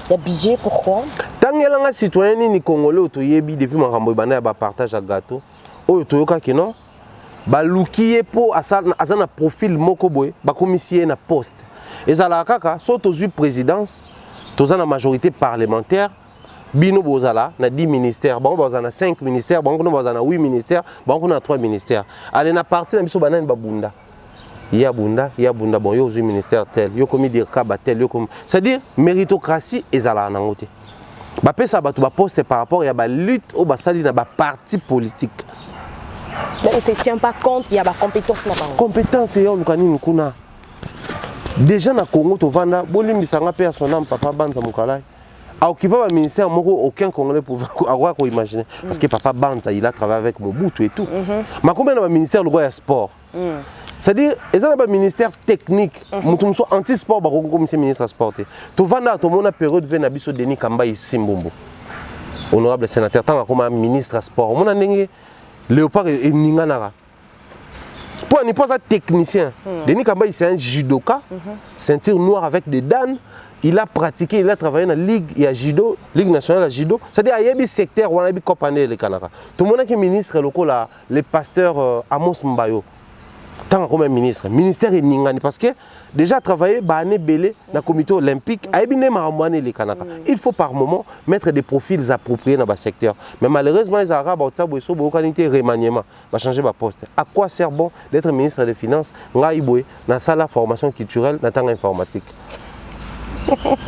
il y a budget pourquoi? Tant que les citoyens ni congolais autoyebi depuis makambo bana ba partage à gâteau oyo toyoka kino ba lukiye po azana profil moko boy ba commissaire na poste ezala kaka so tozu présidence tozana majorité parlementaire bino bozala na 10 ministères bango bozana 5 ministères bango bozana 8 ministères bango na 3 ministères allez na parti na biso banani babunda ya bunda bon yo zu ministère tel yo komi dire kaba tel yo comme c'est-à-dire méritocratie ezala na ngote ba pesa bato ba poste par rapport ya ba lutte au basali na ba parti politique. Donc il ne tient pas compte il y a ba compétence na bango. Compétence yo lukani nkuna déjà na Congo to vanda bolimbisanga pe son âme papa banza mukalai a occupé le ministère, aucun Congolais pouvait avoir imaginer. Parce que Papa Banza, il a travaillé avec Mobutu et tout. Mais combien de ministère le gars sport? C'est-à-dire, il y a un ministère technique. Nous sommes anti-sport, comme ministre sport. Tu vas dans une période où tu as Denis Kamba Simbombo. Honorable sénateur, tant comme ministre sport. On a Léopard et Ninganara. Pour ne pas être technicien, Denis Kamba c'est un judoka, ceinture noire avec des dames. Il a pratiqué, il a travaillé dans la Ligue, il y a judo, Ligue nationale de judo. C'est-à-dire qu'il y a des secteurs où on a des compagnies les Canara. Tout le monde qui est ministre local, le pasteur Amos Mbayo, tant comme ministre, ministère est Ningani parce que déjà travaillé Bané Belé dans le comité olympique, il faut par moment mettre des profils appropriés dans le secteur. Mais malheureusement, les Arabes ont changer de poste. À quoi sert bon d'être ministre des Finances dans la formation culturelle, dans l'informatique?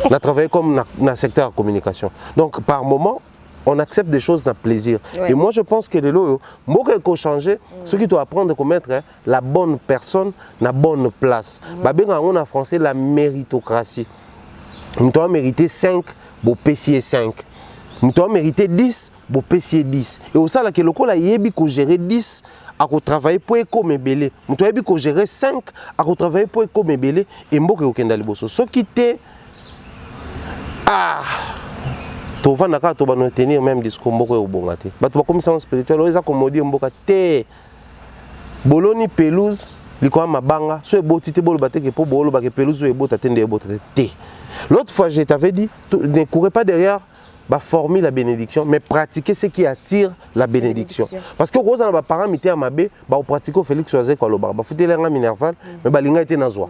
On a travaillé comme dans le secteur de la communication. Donc, par moment, on accepte des choses dans le plaisir. Ouais. Et moi, je pense que les lots, il faut changer. Ce qui doit apprendre à mettre la bonne personne dans la bonne place. On a en français la méritocratie. Nous devons mériter 5, pour PCA 5. Nous devons mériter 10, pour PCA 10. Et au sein de la il faut gérer 10. À travailler pour écomer belé. Nous devons gérer 5 à travailler pour écomer belé. Et nous devons ce qui était. Tu vas tenir même discours au Bongate. Tu vas commission spirituelle, tu vas commoder Mbokate. Boloni pelouse, l'icône mabanga, soit beau tité bol batte que pour bolo batte pelouse ou beau t'attendre beau t'attendre. L'autre fois je t'avais dit, ne courez pas derrière, former la bénédiction, mais pratiquer ce qui attire la bénédiction. Parce que quand on a parents mis à Mabé, on pratique au Félix Oazé quoi le bar, on fait l'enga minerval, mais balinga était nazwa.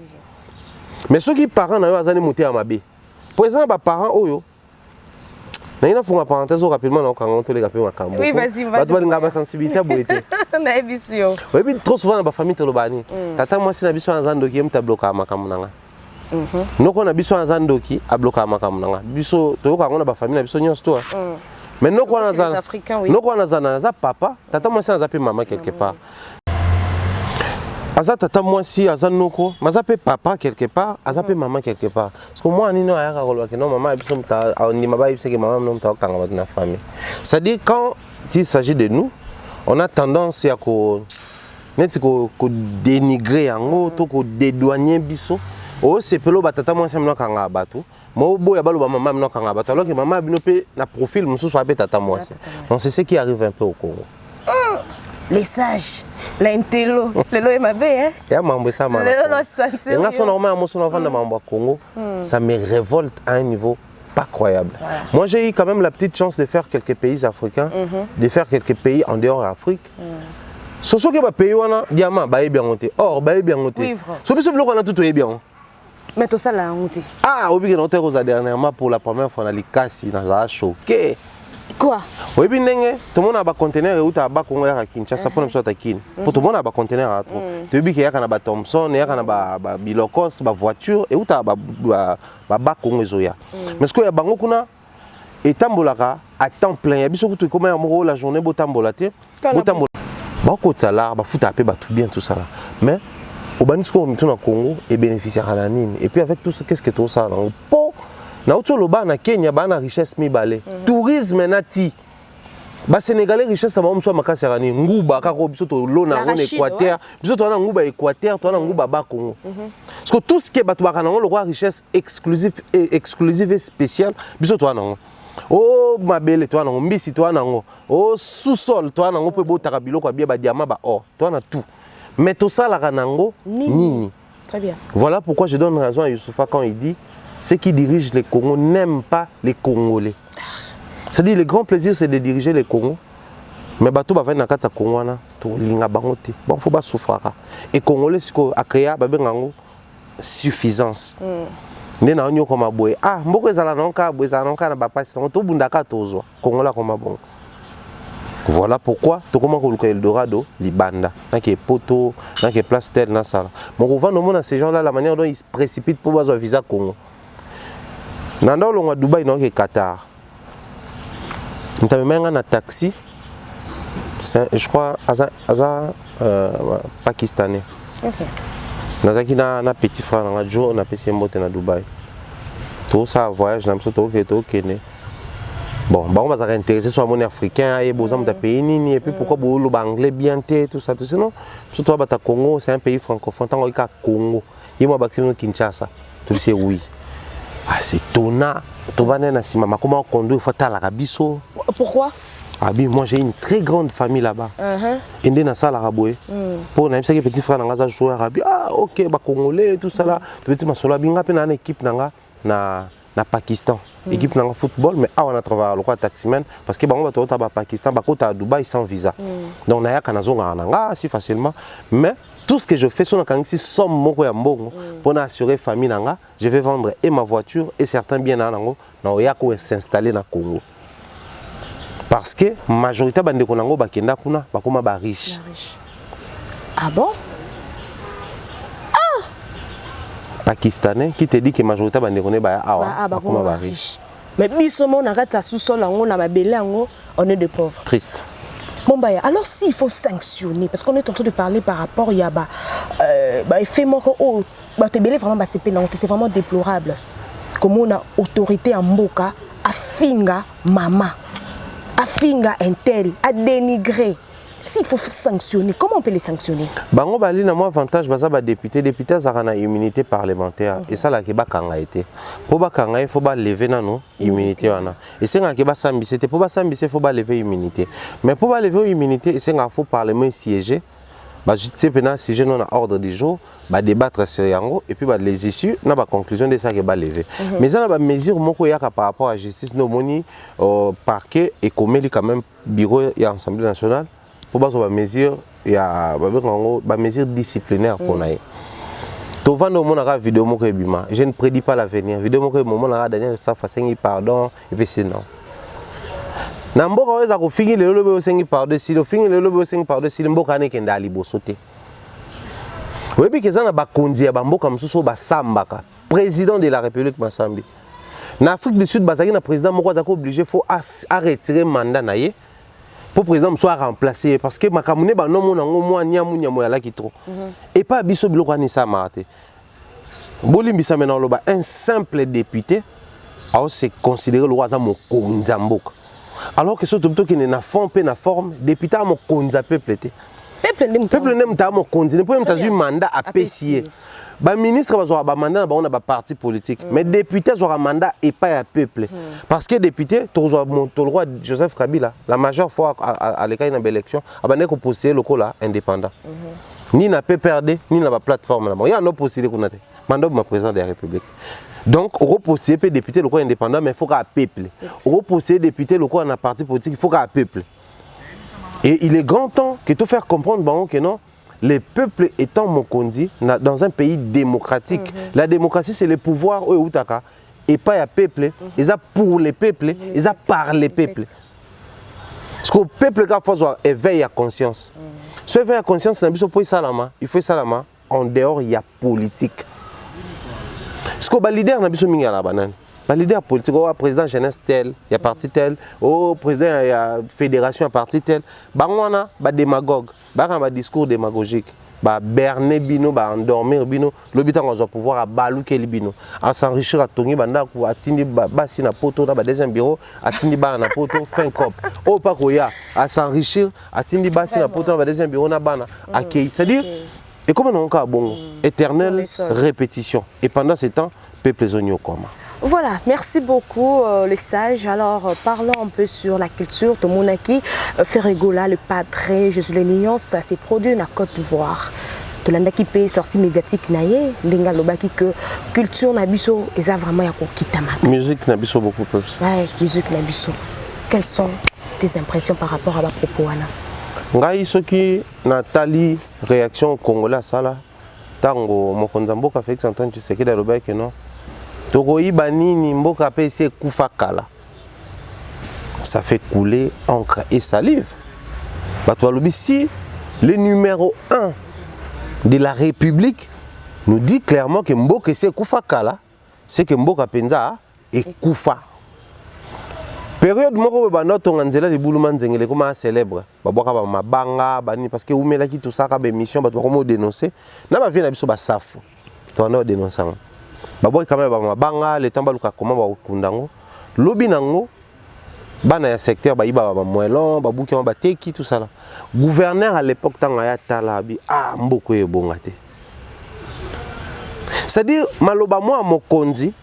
Mais ceux qui parents n'avaient pas monté à Mabé. Pour exemple, parents oyo. Il faut une parenthèse rapidement quand on les rappelle à Cambo. Oui, vas-y, vas-y. Tu vas avoir sensibilité à beauté. Oui, trop souvent dans la famille tolobani. Tata moi si na biso en zando qui me bloqué à Makamunanga. Nous on a biso en zando qui a bloqué à Makamunanga. Biso to ko on a ba famille na biso nyonso to. Mais nous on a zana. Nous on a zana za papa, tata moi si on zappe maman quelque part. Aza tata moi si azanoko, mazape papa quelque part, azape maman quelque part. Parce que moi ni no aya ka que non maman biso mta ni maba ibise que maman non mta kanga na famille. C'est-à-dire quand il s'agit de nous, on a tendance à ko net ko dénigrer yango to ko dédouaner biso. Oh c'est pelo batata moi si mna kanga bato. Mo boya balo ba maman mna kanga bato alors que maman bino pe na profil mususu ape tata moi si. Donc c'est ce qui arrive un peu au Congo. Les sages, l'intello, le lo est ma belle, hein? Et à m'embrouiller ça, man. Et là, son normal, moi, son enfant de m'embrouiller Congo, ça me révolte à un niveau pas croyable. Voilà. Moi, j'ai eu quand même la petite chance de faire quelques pays africains, de faire quelques pays en dehors de l'Afrique. Ce qui est pays où on a diamant, bah bien monté, or bah bien monté. Ce qui est bloc on a tout est bien. Mais tout ça là monté. Ah, au bilan on a dernièrement pour la première fois on a les cassis dans la choqué. Quoi? Oui, bien, tout le monde a un conteneur et tout a un conteneur à Kinshasa pour nous sortir Kin. Pour tout le monde a un conteneur à trop. Tu vois qu'il y a un Thompson, il y a un Bilokos, une voiture et tout a un conteneur. Mais ce qu'il y a bango kuna et tambolaka à temps plein. Il y a beaucoup de comment on la journée beau tambolate. Beau tambolate. Beaucoup de salaire, bah fout à paix, bah tout bien tout ça là. Mais au Banisco on est au Congo et bénéficiaire à la nine. Et puis avec tout ce qu'est-ce que tout ça là. Na utoloba na Kenya ba na richesse mibale. Tourisme nati. Ba Sénégalais richesse ba mso makasi rani nguba kako biso to lona on Équateur. Biso to na nguba Équateur, to na nguba ba Congo. Parce que tout ce qui est batu ba na le roi richesse exclusive et spéciale, biso to na. Oh mabele to na mbisi to na ngo. Oh sous-sol to na ngo pe botaka biloko bia ba diamant ba or. To na tout. Mais tout ça la nango nini. Très bien. Voilà pourquoi je donne raison à Youssoufa quand il dit ceux qui dirigent les Congos n'aiment pas les Congolais. C'est-à-dire le grand plaisir c'est de diriger les Congos. Mais bateau va venir dans Congo na to linga bangote. Bon faut pas souffrir. Et Congolais c'est ko akaya ba bengango suffisance. Né na onyo comme boy. Ah mboko ezala nonka boy ezala nonka na ba pasi to bundaka tozwa. Congola comme bon. Voilà pourquoi tout comment que Eldorado libanda na ke poto na ke place telle na sala. Mon gouvernement no mona ces gens là la manière dont ils se précipitent pour avoir un visa Congo. Nando longa Dubaï non ke Qatar. Ntamemanga na taxi. Je crois pakistanais. OK. Nazaki na petit frère na jour na pesi mbote na Dubaï. Tout ça voyage na mso to ke to kene. Bon, on va s'intéresser sur le monde africain, et besoin de pays nini, et puis pourquoi le anglais bien tout ça, tout ça. Non, surtout au Congo, c'est un pays francophone. Tant qu'il y a Congo, il y a un Kinshasa. Tu sais oui. Ah, c'est tonna. Tu vas dans si maman comment on conduit, il faut aller à l'Arabiso. Pourquoi? Ah bien, moi j'ai une très grande famille là-bas. Et dans ça l'araboué. Pour on a un petit frère dans jouer arabe. Ah ok, bah congolais tout ça là. Tu veux dire ma solo binga pe na équipe na Pakistan. Équipe de football, mais on a travaillé le taximan parce que on va au Pakistan, à Dubaï sans visa. Donc on a un si facilement. Mais tout ce que je fais, si somme pour assurer famille, je vais vendre et ma voiture et certains biens pour s'installer dans le Congo. Parce que la majorité de Congo est riche. Ah bon? Pakistanais qui te dit que la majorité de Congo est riche. Mais on est des pauvres. Triste. Bon, bah, alors s'il faut sanctionner, parce qu'on est en train de parler par rapport à effet c'est vraiment déplorable. Comment on a autorité en Mboka à finga mama, à finga un tel, à dénigrer. S'il faut sanctionner, comment on peut les sanctionner? Bango bali na moi avantage baza ba député za na immunité parlementaire et ça la ke ba kanga été. Pour ba kanga il faut ba lever na no immunité wana. Et c'est nga ke ba sambisi te pour ba sambisi faut ba lever immunité. Mais pour ba lever immunité c'est nga faut parlement siéger. Ba juste pena siéger non na ordre du jour, ba débattre sur yango et puis ba les issues na ba conclusion de ça ke ba lever. Mais ça na ba mesure moko yaka par rapport à justice no moni parquet et comeli quand même bureau et assemblée nationale. Pour avoir des mesures, il y a des mesures disciplinaires pour nous. Tu vois, nous avons une vidéo, je ne prédis pas l'avenir. Vidéo, nous avons Daniel Safasengi pardon, et puis c'est non. Namboka weza kufingi lelo be osengi pardon silo fingi lelo be osengi pardon silo mboka ne kenda liboso te. Webi kezana ba konzi ya mboka msusu ba sambaka. Président de la République Masambi. Na Afrique du Sud bazaki na président moko azako obligé faut arrêter mandat na ye. Pour président soit remplacé parce que makamune ba non monango moi nyamu yala ki trop et pas biso biloko ni ça marate bolimbisa maintenant loba un simple député a se considérer le roi za mokonza mboka alors que ce tout qui na fond pe na forme député a mokonza peuple te peuple nem ta mokonzi ne peut même ta mandat à pesier ba ministre bazora ba mandat ba on a ba parti politique mais député zora mandat et pas à peuple parce que député to le roi Joseph Kabila la majeure fois à l'école d'une élection abandé ko poster le là indépendant ni na PPRD ni na ba plateforme là il y a no poster ko naté mandat ma président de la République donc on poster pe député le quoi indépendant mais il faut qu'à peuple on poster député le quoi na parti politique il faut qu'à peuple et il est grand temps que tout faire comprendre que non. Les peuples étant mokondi dans un pays démocratique. La démocratie, c'est le pouvoir et pas le peuple. Ils ont pour les peuples, ils ont par les peuples. Parce que le peuple, quand il faut éveiller à conscience. Ce éveil à conscience, il faut salama. En dehors, il y a politique. Parce que le leader, il y a la banane. Le leader politique, le président jeunesse tel, il y a parti tel, le président il y a fédération, il y a parti tel. Bangwana, ba démagogue, ba discours démagogique, ba berner bino, ba endormir bino, l'habitant on doit pouvoir à balouker bino, à s'enrichir à tongi banda pour atteindre basi na poto na ba deuxième bureau, atteindre ba na poto fin cop. Oh pas koya, à s'enrichir, atteindre basi na poto na ba deuxième bureau na bana, accueil. C'est-à-dire et comme on a bon éternelle répétition. Et pendant ce temps, peuple zoni au coma. Voilà, merci beaucoup les sages. Alors parlons un peu sur la culture. Tout le monde qui Ferregola, le padre, Jésus le Nignon, ça s'est produit en Côte d'Ivoire. Tout le monde qui peut sortir médiatique naïe, l'enga lobaki que culture nabiso et ça vraiment yako kitama. Musique nabiso beaucoup plus. Ouais, musique nabiso. Quelles sont tes impressions par rapport à ma propos ana? Ngai soki Nathalie réaction congolais ça là. Tango mokonza mboka Félix Antoine Tshisekedi lobaki non. Tokoyiba nini mboka pe se kufa kala. Ça fait couler encre et salive. Batoualobi si le numéro 1 de la République nous dit clairement que mboka se kufa kala, c'est que mboka penza est kufa. Période moko ba notonga nzela de bouluma nzengele comme célèbre. Baboka ba mabanga bani parce que umela ki tout ça ka be mission bato ko dénoncer. Na ba vie na biso ba safu. To na dénoncer. Baboy quand même ba mabanga le temps baluka comment ba kundango. Lobi nango bana ya secteur ba iba ba moelon ba buki ba teki tout ça là gouverneur à l'époque tanga ya talabi ah mboko e bongate c'est-à-dire maloba moi mokonzi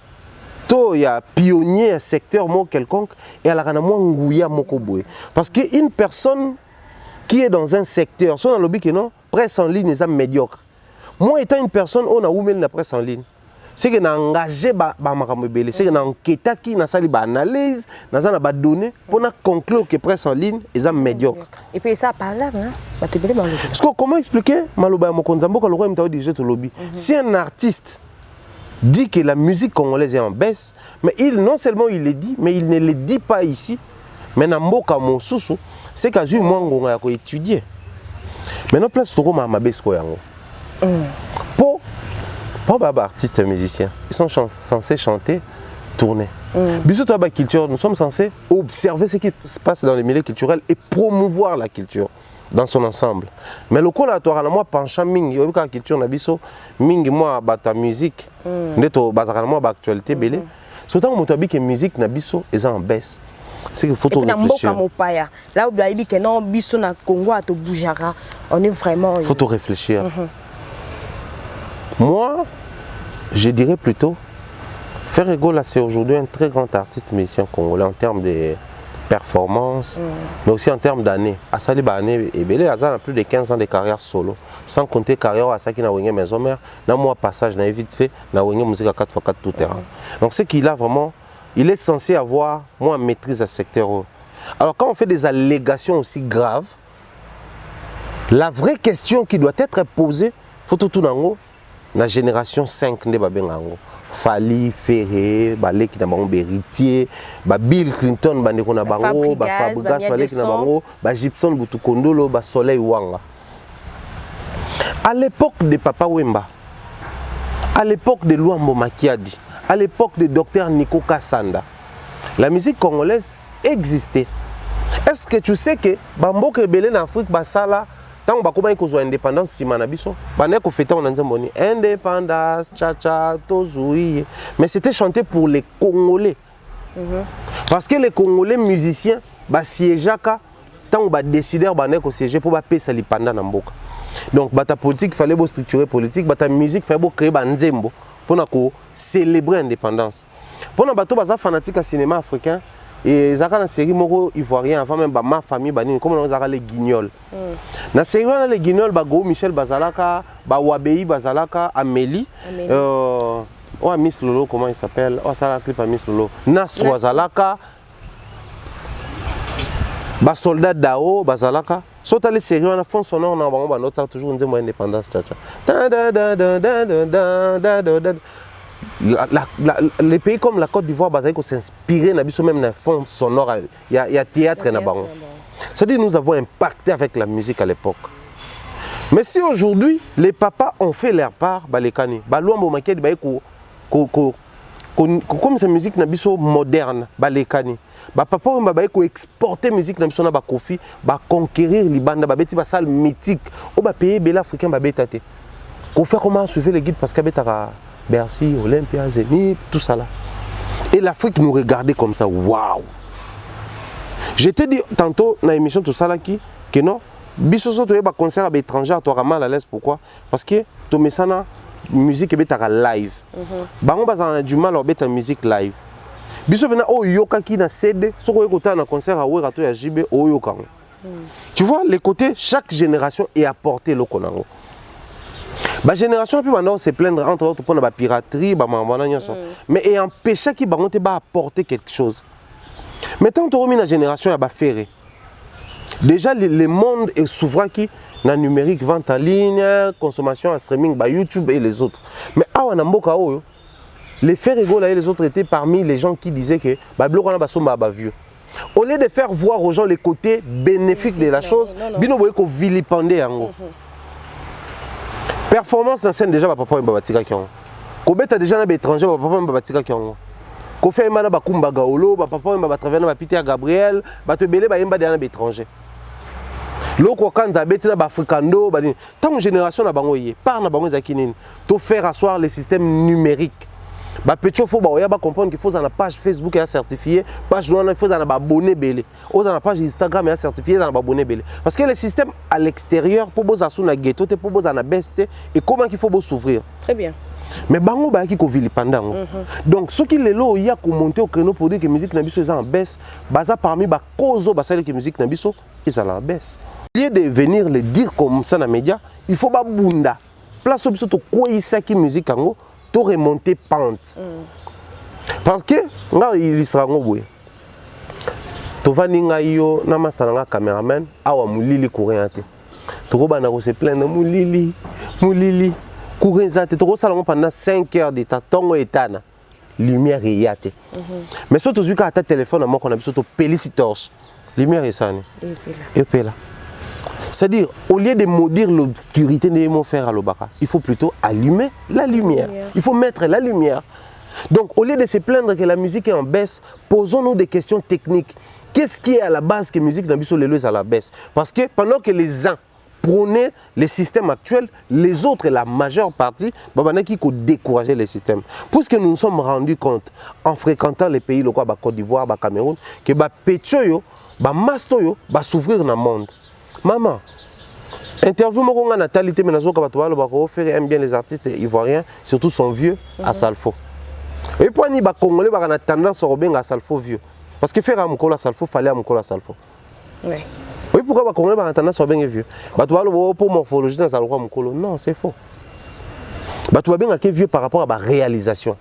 to ya pionnier à secteur mo quelconque et ala kana mo nguya moko boye parce que une personne qui est dans un secteur son lobby que non presse en ligne est médiocre moi étant une personne on a oumel la presse en ligne c'est que na engagé ba makamobele c'est que na enquêta qui na sali ba analyse na za na ba données pour na conclure que presse en ligne est médiocre et puis ça parle là ba te belé maloba parce que comment expliquer maloba mokonzambo ka lokwa mtawo dirige to lobby si un artiste dit que la musique congolaise est en baisse mais il non seulement il le dit mais il ne le dit pas ici mais na mboka mosusu c'est que azui mwango ya ko étudier maintenant place to ko ma baisse ko yango pour les artistes et musiciens, ils sont censés chanter, tourner. Bisous toi la culture, nous sommes censés observer ce qui se passe dans les milieux culturels et promouvoir la culture dans son ensemble. Mais le collaboratoire moi penchant mingi, la culture na biso mingi moi la musique, neto bazaka moi actualité belé. Surtout quand on dit que musique na biso est en baisse. C'est qu'il faut réfléchir. Là où il dit que non biso na Congo à to boujara, on est vraiment. Il faut réfléchir. Moi, je dirais plutôt, Ferregola, c'est aujourd'hui un très grand artiste musicien congolais en termes de performance, mais aussi en termes d'années. Asali Bané et Belé Azan a plus de 15 ans de carrière solo, sans compter carrière à Saki na Wenge Maison Mère, na moi passage na vite fait, na Wenge musique à 4x4 tout terrain. Donc c'est qu'il a vraiment, il est censé avoir moins maîtrise à ce secteur. Alors quand on fait des allégations aussi graves, la vraie question qui doit être posée, faut tout dans la génération 5 de Babengango. Fali, Ferré, Baleki na bango Beritier, Bill Clinton, Bandeko na bango, Fabregas, Baleki na bango, Gibson Butukondolo, Soleil Wanga. À l'époque de Papa Wemba, à l'époque de Luambo Makiadi, à l'époque de Dr Nico Kassanda, la musique congolaise existait. Est-ce que tu sais que Bambo Kebele en Afrique, Basala, tant que comment ils ont indépendance si manabiso bana ko fêter on a dit indépendance cha tozoui mais c'était chanté pour les Congolais parce que les Congolais musiciens ba siégeaka tant ba décideur bana ko siéger pour ba pesa lipanda na mboka donc bata politique fallait bo structurer politique bata musique fallait bo créer ba nzembo pour na ko célébrer l'indépendance pour na bato baza fanatique à cinéma africain et zaka na série moko ivoirien avant même ma famille banini comme on zaka les guignols na série on les guignols ba go Michel Bazalaka ba Wabei Bazalaka Amélie oh Miss Lolo comment il s'appelle oh ça la clip à Miss Lolo Nastro Bazalaka ba soldat Dao Bazalaka sauta les séries on a fond sonore na bango ba note toujours nzembo indépendance cha les pays comme la Côte d'Ivoire, ils s'inspirer même dans fond sonore. Il y a théâtre na baron. C'est-à-dire nous avons impacté avec la musique à l'époque. Mais si aujourd'hui les papas ont fait leur part, balekani, baluambo makedi comme cette musique na biso moderne, balekani. Papa on va exporter musique na biso na ba kofi, ba conquérir libanda, ba beti ba salle mythique, o ba payer bel africain ba betate. Ko faire comment suivre les guides parce que betara Bercy, Olympia, Zénith, tout ça là. Et l'Afrique nous regardait comme ça, waouh! Je t'ai dit tantôt dans l'émission tout ça là que non, bisoso tu es un concert à l'étranger, tu auras mal à l'aise. Pourquoi? Parce que tu mets ça dans la musique live. Bango bazana du mal à mettre la musique live. Biso bena o yoka ki na CD, so ko écouter na concert à Wera to ya JB o yoka. Tu vois les côtés, chaque génération est apporté le konango. La génération peut maintenant se plaindre entre autres pour la piraterie, mais et empêcher qu'ils vont apporter quelque chose. Maintenant, tu as la génération à ferré. Déjà, le monde est souverain qui na numérique, vente en ligne, consommation en streaming, YouTube et les autres. Mais les Ferrego et les autres étaient parmi les gens qui disaient que vieux. Au lieu de faire voir aux gens les côtés bénéfiques de la chose, bino boye ko vilipender yango. Performance dans scène déjà papa mbabatika kion. Ko beta déjà na étranger papa mbabatika kion. Ko fait mana ba kumba gaolo papa mba travers na Peter Gabriel, ba te belé ba yemba na étranger. Loko kanza beti na ba africando ba tant génération na bango yé, par na bango zakinine, to faire asseoir les systèmes numériques. Ba petit faut ba comprendre qu'il faut dans la page Facebook et certifié, page il faut dans abonné belé. Aux dans la page Instagram et certifié dans abonné belé. Parce que le système à l'extérieur pour bos asu na ghetto te pour bos na beste et comment qu'il faut bos s'ouvrir. Très bien. Mais bango ba ki ko vili pendant. Donc ce qui lelo il y a ko monter au créneau pour dire que musique na biso est en baisse, baza parmi ba cause ba ça que musique na biso est en baisse. Au lieu de venir le dire comme ça dans les médias, il faut ba bunda. Place au biso to quoi ça qui musique ango to remonter pente. Parce que nga il sera ngobwe. To vaninga yo na master nga cameraman awa mulili courir te. To ko bana ko se plaindre mulili courir ça te to ko sala pendant 5 heures de temps tongo etana lumière yate. Mais surtout zu ka ta téléphone moi qu'on a biso to pelisi torche. Lumière et ça et puis là. C'est-à-dire, au lieu de maudire l'obscurité de mon frère à l'Obaka, il faut plutôt allumer la lumière. Il faut mettre la lumière. Donc, au lieu de se plaindre que la musique est en baisse, posons-nous des questions techniques. Qu'est-ce qui est à la base que la musique d'Ambiso Lelo est à la baisse? Parce que pendant que les uns prônaient les systèmes actuels, les autres, la majeure partie, qui ont découragé les systèmes. Puisque nous nous sommes rendus compte, en fréquentant les pays locaux, Côte d'Ivoire, Cameroun, que Pétioyo, Mastoyo, va s'ouvrir dans le monde. Maman, interview moi Natalité Menazo Kabatoualo Bako faire bien les artistes ivoiriens, surtout son vieux à Salfo. Et puis ni ba congolais ba na tendance au bien à Salfo vieux. Parce que faire Amukola Salfo fallait Amukola Salfo. Oui. Oui, pourquoi ba congolais ba na tendance au bien vieux. Batoualo pour morphologie dans Salfo Amukolo. Non, c'est faux. Batoualo bien à vieux par rapport à la réalisation.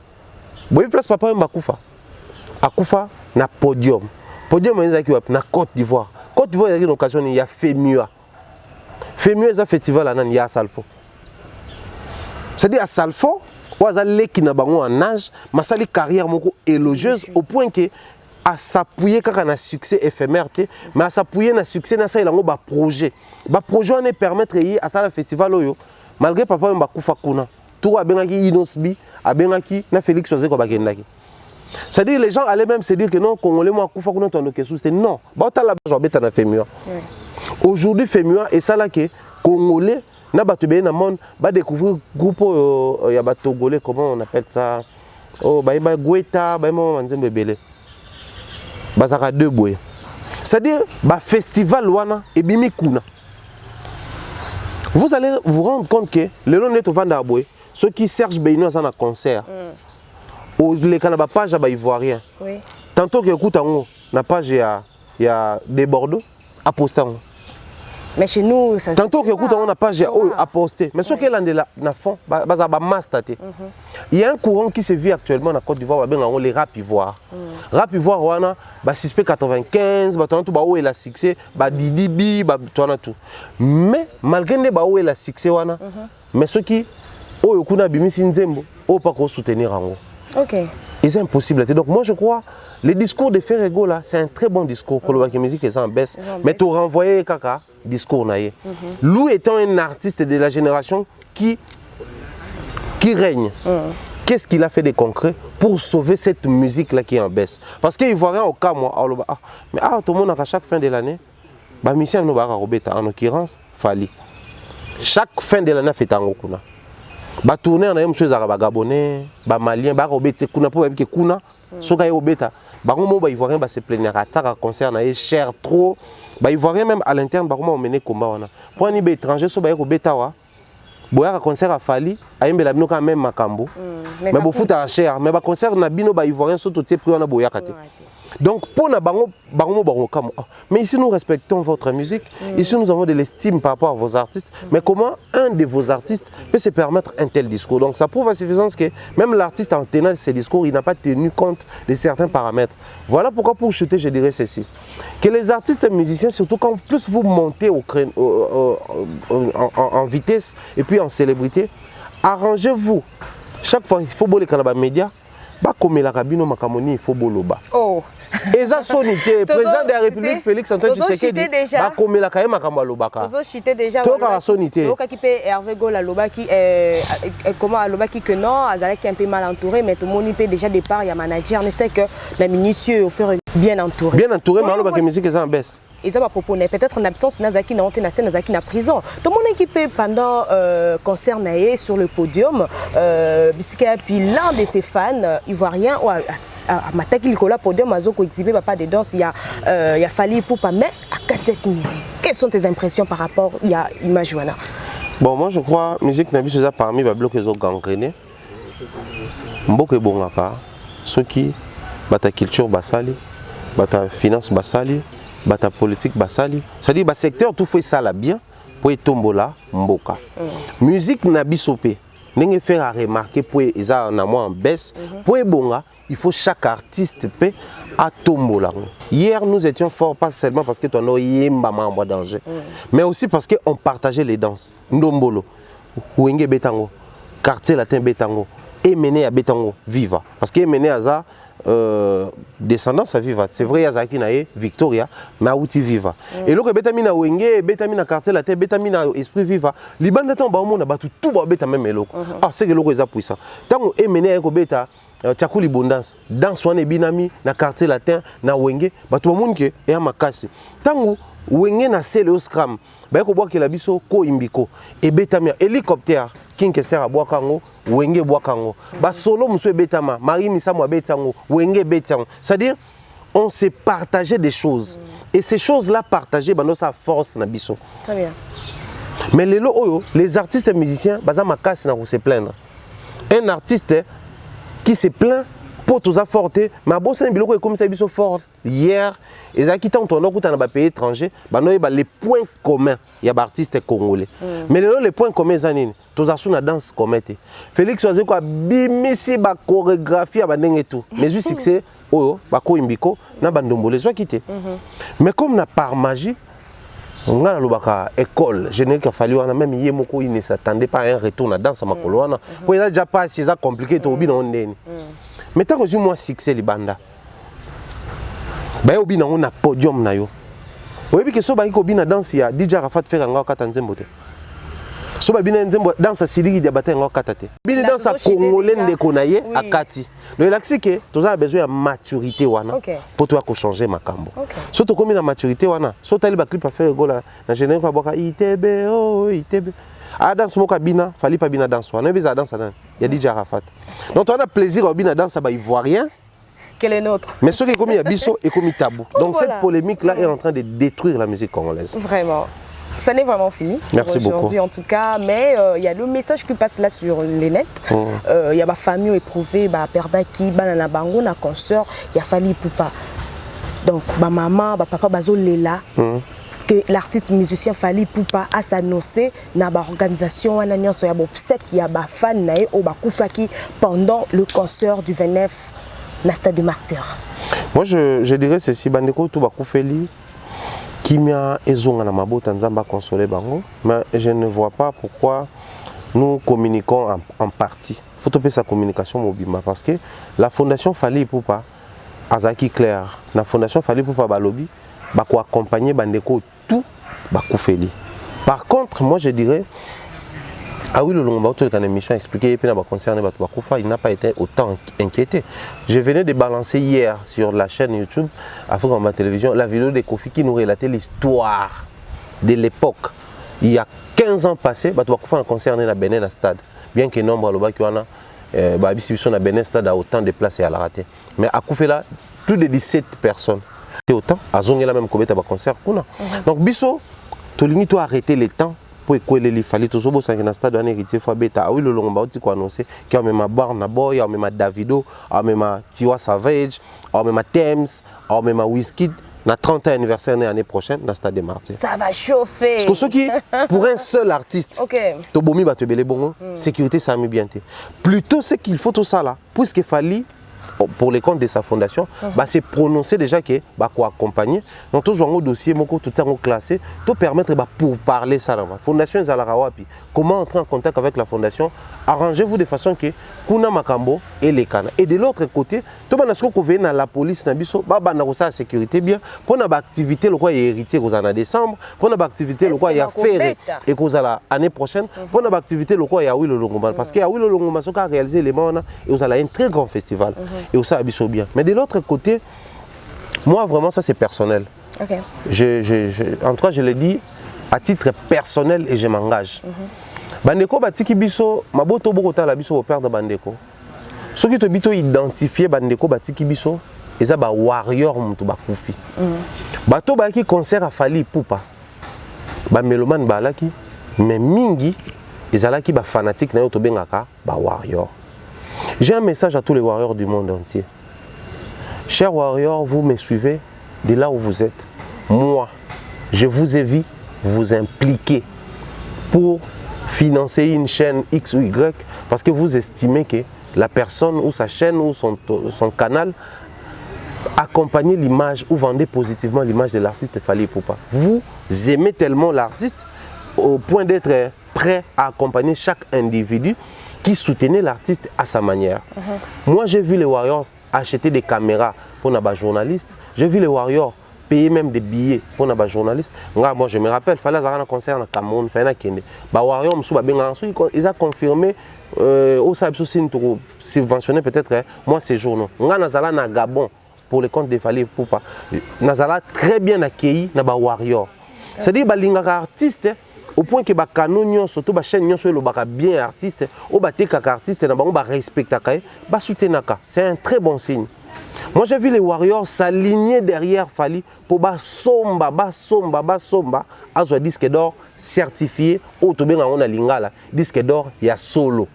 Oui, place papa Mbakufa. Akufa na podium. Podium na Côte d'Ivoire. Côte d'Ivoire, il y a une occasion, il y a FEMUA. FEMUA, c'est un festival, il y a Salfo. C'est-à-dire à Salfo, il y a des gens qui ont un âge, mais ça a une carrière élogieuse au point que à s'appuyer quand on a un succès éphémère, mais à s'appuyer sur un succès, il y a un projet. Le projet on permettre à ça le festival, malgré papa Mbakufa Kuna, tout a bien qui Inosbi, a bien qui na Félix José Kobagendaki. C'est-à-dire les gens allaient même se dire que non, Congolais, moi, Koufa, qu'on entend que c'était non. Aujourd'hui, FEMUA, et ça là que Congolais, n'a pas tout bien dans le monde, va découvrir groupe, il y a Togolais, comment on appelle ça? Oh, bah il y a Gueta, bah il y a Manzembe Belé. Bah ça a deux bouées. C'est-à-dire, bah festival wana et bimi kuna. Vous allez vous rendre compte que le long de Vandaboué, ceux qui Serge Beino dans un concert. Les canabas page à ivoirien. Oui. Tantôt que écoute na page il y a des Bordeaux à poster. Mais chez nous ça. Tantôt que écoute on a page à poster. Mais ce que là na fond baza ba mastaté. Il y a un courant qui se vit actuellement en Côte d'Ivoire ben les rap ivoire. Rap ivoire wana ba suspect 95 ba tout ba et la succès ba Didi ba tout. Mais malgré les ba et la succès wana mais ceux qui kuna bimisi nzembo pas ko soutenir ango. Ok. Et c'est impossible. Donc moi je crois, le discours de Ferrego là, c'est un très bon discours. Que la musique est en baisse. Mais tu renvoyé Kaka, discours naïe. Lui étant un artiste de la génération qui règne. Qu'est-ce qu'il a fait de concret pour sauver cette musique là qui est en baisse? Parce qu'il voit rien au cas moi. Mais tout le monde à chaque fin de l'année, bah mission nous va en l'occurrence Fali. Chaque fin de l'année fait un kuna. Ba tourner na yemso za ba gabonais ba malien ba robete kuna po ke kuna soka yo beta ba ngomo ba ivoirien ba se plaindre ataka concert na cher trop ba ivoirien même à l'interne ba comment mener combat wana pour ni ba étranger so ba yo beta wa boya concert a Fali ayembela bino quand même makambo mais bo futa cher mais ba concert na bino ba ivoirien so to tie pri wana boya kate. Donc pour na bango mais ici nous respectons votre musique, ici nous avons de l'estime par rapport à vos artistes, mais comment un de vos artistes peut se permettre un tel discours? Donc ça prouve à suffisance que même l'artiste en tenant ses discours, il n'a pas tenu compte de certains paramètres. Voilà pourquoi pour chuter je dirais ceci, que les artistes musiciens, surtout quand plus vous montez en vitesse et puis en célébrité, arrangez-vous. Chaque fois il faut boler quand les médias. Ba comme la cabine makamoni il faut boloba. Oh, Et ça sonité, président de la République Félix Antoine Tshisekedi, bah comme la kaye makamba lobaka. Tozo chité déjà. Toi quand sonité. Toi qui peut Hervé Gola lobaki comment lobaki que non, Azalek un peu mal entouré, mais tout le monde peut déjà départ, il y a manager, on sait que la minutieux au faire bien entouré. Bien entouré, mais lobaki musique est en baisse. Et ça va proposer peut-être en absence Nazaki na honte na scène Nazaki na prison. Tout le monde équipé pendant concert naé sur le podium, Bisika puis l'un de ses fans ivoiriens à Mataki Nicolas podium Azoko exhibé pas de danse il y a Fally Ipupa mais à quatre musique. Quelles sont tes impressions par rapport il y a image voilà? Bon moi je crois musique na biso ça parmi ba blocs les gangréné. Mboke bonga pas ceux qui bata culture basali, bata finance basali, bata politique basali. C'est-à-dire ba secteur tout fait ça là bien pour tombola mboka. Musique na biso pe n'enge faire à remarquer pour ça en moi en baisse pour bonga. Il faut chaque artiste peut à tombola. Hier nous étions forts pas seulement parce que ton yemba en danger, mais aussi parce qu'on partageait les danses. Ndombolo, Wenge Betango, quartier latin Betango, et mené à Betango viva. Parce que mené à ça descendance à viva. C'est vrai à qui nae Victoria, mais outil viva. Et là que Betamina Wenge, Betamina quartier latin, Betamina esprit viva. Liban d'atan ba monde ba tout ba beta même loko. Ah c'est que loko est puissant. Tant que mené à beta Tchakuli Bondance, dans son binami, na quartier latin, na Wenge, bato monde et à makasi. Tango Wenge na sele au scram, ba ko bois que la biso ko imbiko et betamia hélicoptère king kester a bois kango, Wenge bois kango. Ba solo monsieur betama, Marie Misamo betango, Wenge betango. C'est-à-dire on s'est partagé des choses et ces choses-là partagées ba no sa force na biso. Très bien. Mais les artistes et musiciens, baza makasi na ko se plaindre. Un artiste qui se plaint pour tout ça forte mais bon c'est un biloko comme ça biso fort hier et ça qui tant on dans les pays étrangers bah non les points communs il y a artistes congolais mais les points communs zanini tout ça sur la danse commetté Félix Oazé quoi bimisi ba chorégraphie ba ndenge tout mais du succès oh ba ko imbiko na bandombole soit quitté mais comme na par magie on a la école, je n'ai qu'à fallu même hier moko il ne s'attendait pas à un retour à danse à makolo wana. Pour ça déjà pas si ça compliqué to obi na ondeni. Mais tant que moi succès li banda. Ba obi na on a podium na yo. Oyebi que so ba ko obi na danse ya DJ Rafat faire nga kata nzembo te. So ba bina nzembo danse Sidiki Diabate nga kata te. Bina danse congolais ndeko na ye akati. Le laxi que tu as besoin de maturité wana pour toi changer makambo. Surtout comme la maturité wana, so tali ba clip à faire gola na général ko boka ITB oh ITB. A danse moka bina, fali pas bina danse wana, bisa danse nan. Il y a DJ Arafat. Donc on a plaisir au bina danse ba ivoirien. Quel est notre? Mais ce qui est comme il y a biso et comme tabou. Donc voilà. Cette polémique là est en train de détruire la musique congolaise. Vraiment. Ça n'est vraiment fini. Merci beaucoup. Aujourd'hui en tout cas, mais il y a le message qui passe là sur les nets. Il y a ma famille éprouvée, ma père qui, banana bango, na consort, il y a Fally Ipupa. Donc ma maman, ma papa bazo lela. Que l'artiste musicien Fally Ipupa a s'annoncé dans l'organisation qui a ba fan nae au bakufaki pendant le concert du 29 na Stade des Martyrs. Moi je dirais ceci bandeko tout bakufeli Kimia ezonga na mabota nzamba consoler bango, mais je ne vois pas pourquoi nous communiquons en partie. Faut topper sa communication mobile parce que la fondation Fally Ipupa azaki clair, la fondation Fally Ipupa balobi ba ko accompagner bandeko tout ba kufeli. Par contre, moi je dirais ah oui, le long de la émission expliqué et puis concerné Batubakufa, il n'a pas été autant inquiété. Je venais de balancer hier sur la chaîne YouTube Afrique ma télévision la vidéo de Kofi qui nous relatait l'histoire de l'époque. Il y a 15 ans passés, Batubakufa a concerné la Bénin à stade. Bien que nombre de Bakiwana, Babisibiso na Bénin stade a autant de places et à la rater. Mais à Koufela, plus de 17 personnes. C'est autant, à Zongela même Kobeta concert. Donc Bisso, tu limite toi arrêter les temps. Pour écouler les fallait tout ça bon c'est un stade d'un héritier fois bêta ah oui le long bas tu quoi annoncer qu'il y a même ma Barna Boy, il y a même ma Davido, il y a même ma Tiwa Savage, il y a même ma Thames, il y a même ma Wizkid. Na 30e anniversaire l'année prochaine dans Stade des Martyrs. Ça va chauffer. Parce que ce qui pour un seul artiste. To bomi ba te belé bongo, sécurité ça a mis bien té. Plutôt c'est qu'il faut tout ça là puisque Fally pour les comptes de sa fondation, c'est prononcer déjà que quoi accompagner. Donc tous un dossier moko tout ça classé, tout permettre pour parler ça la fondation Zalarawapi. Comment entrer en contact avec la fondation? Arrangez-vous de façon que kuna makambo et les canaux. Et de l'autre côté, tout le monde qui vient à la police na biso ba na sécurité bien pour na activité le quoi héritier aux en décembre, pour na activité le quoi il y a faire et qu'aux la année prochaine, pour na activité le quoi il y a oui le Longomba parce qu'il y a oui le Longomba qui a réalisé les mois et vous allez un très grand festival et ça abisso bien. Mais de l'autre côté, moi vraiment ça c'est personnel. Okay. En tout cas je le dis à titre personnel et je m'engage. Bandeko batiki biso maboto bokota la biso au père de bandeko. Ce qui te bito identifier bandeko batiki biso eza ba warrior mutu bakufi. Bato ba ki concert a Fally Ipupa. Ba meloman balaki mais mingi ezalaki ba fanatique na yo to bengaka ba warrior. J'ai un message à tous les warriors du monde entier. Chers warriors, vous me suivez de là où vous êtes. Moi, je vous ai vu vous impliquer pour financer une chaîne X ou Y parce que vous estimez que la personne ou sa chaîne ou son canal accompagnait l'image ou vendait positivement l'image de l'artiste Fally Ipupa. Vous aimez tellement l'artiste au point d'être prêt à accompagner chaque individu qui soutenait l'artiste à sa manière. Moi, j'ai vu les Warriors acheter des caméras pour les journalistes. J'ai vu les Warriors payer même des billets pour les journalistes. Moi, je me rappelle, il fallait avoir un concert au Cameroun, il fallait Warriors, ils ont confirmé au subventionné peut-être moi ces journaux. Moi, Nazala na Gabon pour les comptes de Fally Ipupa. Nazala très bien accueilli na Warriors. C'est-à-dire que les artistes au point que les canons, surtout les chaînes, sont bien artistes, les artistes, ils respectent, ils soutiennent. C'est un très bon signe. Moi j'ai vu les Warriors s'aligner derrière Fally pour somba, à un disque d'or certifié, au Tobin on a lingala, disque d'or, il y a solo.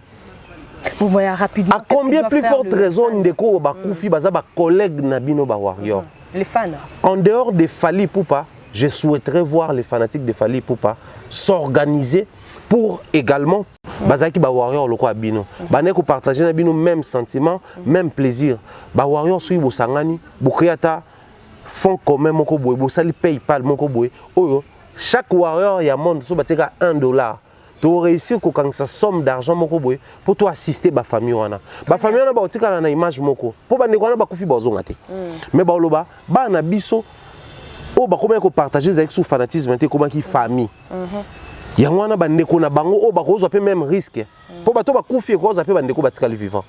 Vous voyez rapidement. À combien plus forte raison de quoi Bakoufi, Bazaba collègues Nabino Warriors. Les fans. En dehors de Fally Ipupa, je souhaiterais voir les fanatiques de Fally Ipupa s'organiser pour également bazaki ba warrior loko abino bane ko partager na bino même sentiment même plaisir ba warrior sui bo sangani bo créata fond commun moko boy bo sali PayPal moko boy oyo chaque warrior ya monde so bateka $1 to réussir ko kangisa somme d'argent moko boy pour toi assister ba famille wana ba otika na image moko po bande ko na ba kufi bozonga te mais ba loba ba na biso o ba comment ko partager avec sous fanatisme te comment ki famille Yangwana bandeko na bango o bakozo pe même risque. Po bato bakufi ko za pe bandeko batikali vivant.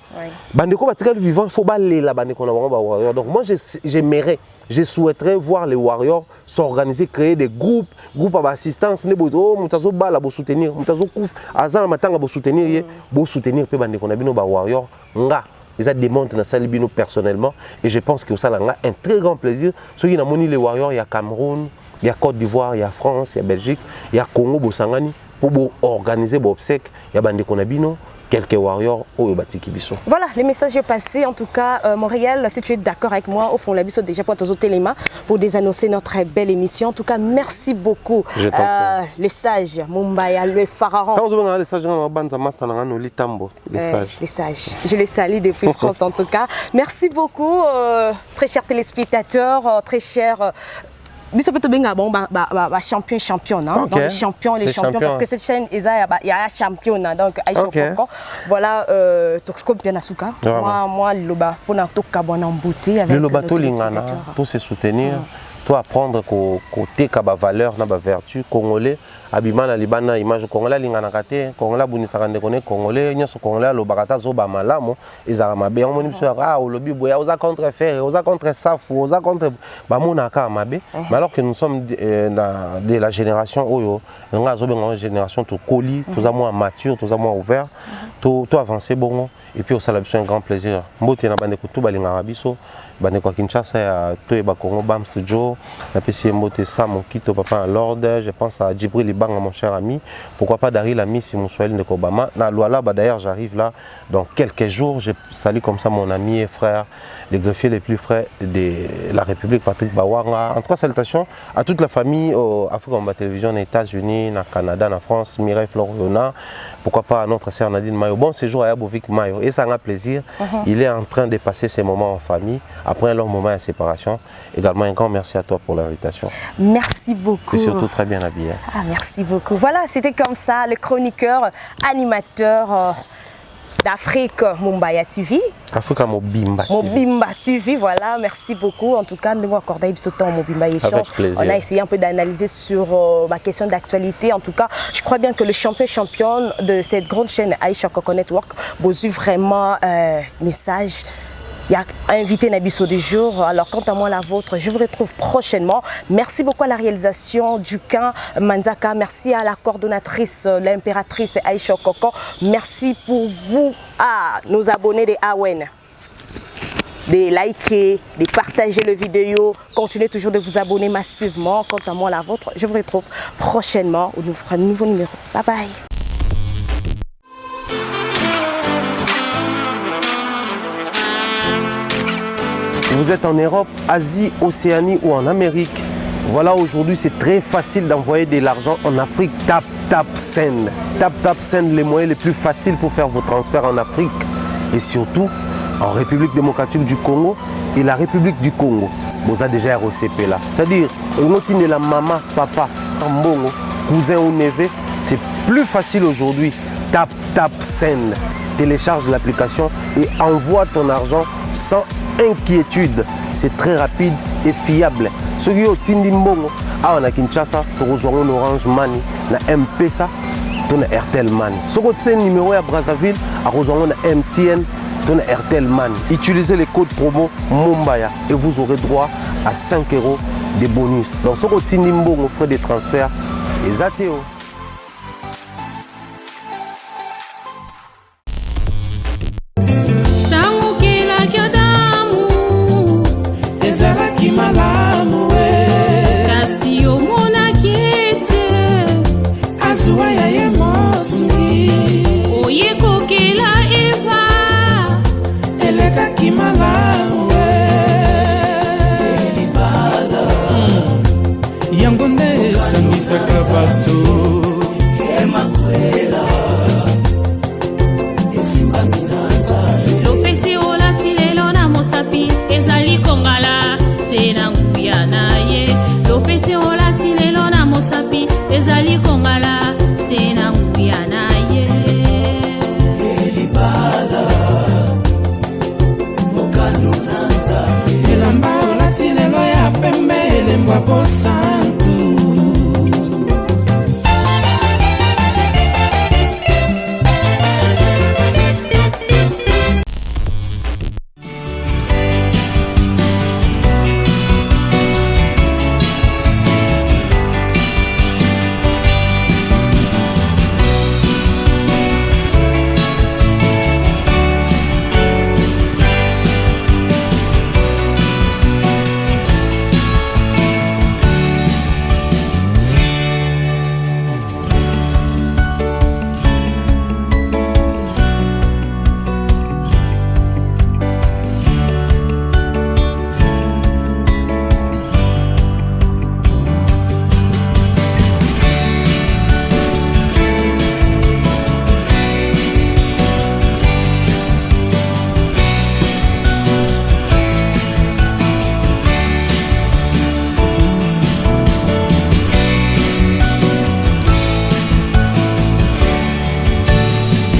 Bandeko batikali vivant faut balela bandeko na bango ba warrior. Donc moi j'aimerais, je souhaiterais voir les warriors s'organiser, créer des groupes à assistance ne bozo mutazo bala bo soutenir, mutazo kuf azana matanga bo soutenir pe bandeko na bino ba warrior nga. Ils démontrent dans Salibino personnellement et je pense que ça a un très grand plaisir. Ceux qui ont les warriors, il y a Cameroun, il y a Côte d'Ivoire, il y a France, il y a Belgique, il y a Congo, Bosangani, pour organiser des obsèques, il y a Bande Konabino, quelques warriors au Batiki Bisso. Voilà, les messages passés. En tout cas, Montréal, si tu es d'accord avec moi, au fond, la Bisso déjà pour tous téléma pour désannoncer notre belle émission. En tout cas, merci beaucoup. Les sages, Mumbaya, le pharaon. Quand vous avez les sages, les sages. Je les salue depuis France en tout cas. Merci beaucoup, très chers téléspectateurs, très chers. Champion, hein? Okay. Les champions, parce que cette chaîne, il y a champion, donc voilà, moi, Loba, pour nous beauté avec le Loba, pour se soutenir, pour apprendre côté valeur, vertu congolais. Abimana libana image congolais lingana kate congolais bunisa de connaître congolais nyoso congolais lobakata zoba malamo ezara mabe on moni biso olobi boya oza contre faire oza contre safu oza contre bamona ka mabe mais alors que nous sommes de la génération oyo nga zobenga génération to coli tous à moins mature tous à moins ouvert to avancer bongo et puis au sala biso un grand plaisir mbote na bande ko to balinga biso bande ko Kinshasa ya to ba Congo bam studio na pesi mbote ça mon kito papa à l'ordre je pense à Djibril Libanga mon cher ami pourquoi pas Dari l'ami si mon Swahili de Kobama na Luala d'ailleurs j'arrive là dans quelques jours je salue comme ça mon ami et frère les greffiers les plus frais de la République Patrick Bawanga en trois salutations à toute la famille Afrique Combat Télévision aux États-Unis na Canada na France Mireille Floriona pourquoi pas à notre sœur Nadine Mayo bon séjour à Yabovic Mayo et ça a un plaisir. Il est en train de passer ses moments en famille après un long moment de séparation. Également un grand merci à toi pour l'invitation. Merci beaucoup. Et surtout très bien habillé. Ah, merci beaucoup. Voilà, c'était comme ça le chroniqueur, animateur d'Afrique Mumbaya TV. Afrique Mobimba TV. Mobimba TV, voilà, merci beaucoup. En tout cas, nous accordons ce temps Mobimba échange. Avec plaisir. On a essayé un peu d'analyser sur ma question d'actualité. En tout cas, je crois bien que le champion de cette grande chaîne Aïcha Coco Network, Bozu vraiment message. Il y a invité Nabiso du jour. Alors, quant à moi, la vôtre, je vous retrouve prochainement. Merci beaucoup à la réalisation du camp Manzaka. Merci à la coordonnatrice, l'impératrice Aïcha Coco. Merci pour vous, à nos abonnés de Awen. De liker, de partager le vidéo. Continuez toujours de vous abonner massivement. Quant à moi, la vôtre, je vous retrouve prochainement où nous ferons un nouveau numéro. Bye bye. Vous êtes en Europe, Asie, Océanie ou en Amérique. Voilà, aujourd'hui, c'est très facile d'envoyer de l'argent en Afrique. Tap Send. Tap Send, les moyens les plus faciles pour faire vos transferts en Afrique. Et surtout, en République démocratique du Congo et la République du Congo. Vous avez déjà ROCP là. C'est-à-dire, on la maman, papa, mbongo, cousin ou neveu. C'est plus facile aujourd'hui. Tap Send. Télécharge l'application et envoie ton argent sans inquiétude. C'est très rapide et fiable. Ceux qui ont Tindi Mbongo, on a Kinshasa, on a Orange Money, on a M-Pesa, on a Airtel Money. Ceux qui ont numéro à Brazzaville, on a MTN, on a Airtel Money. Utilisez les codes promo Mumbaya et vous aurez droit à 5 € de bonus. Donc ceux qui ont Tindi Mbongo, frais de transfert, les ATO. Lopeti olati lelo na mosapi ezali kongala sena nguya na ye. Lopeti olati lelo na mosapi ezali kongala sena nguya na ye. Elibala mokanu nanza elamba olati lelo ya pembe elembwa posa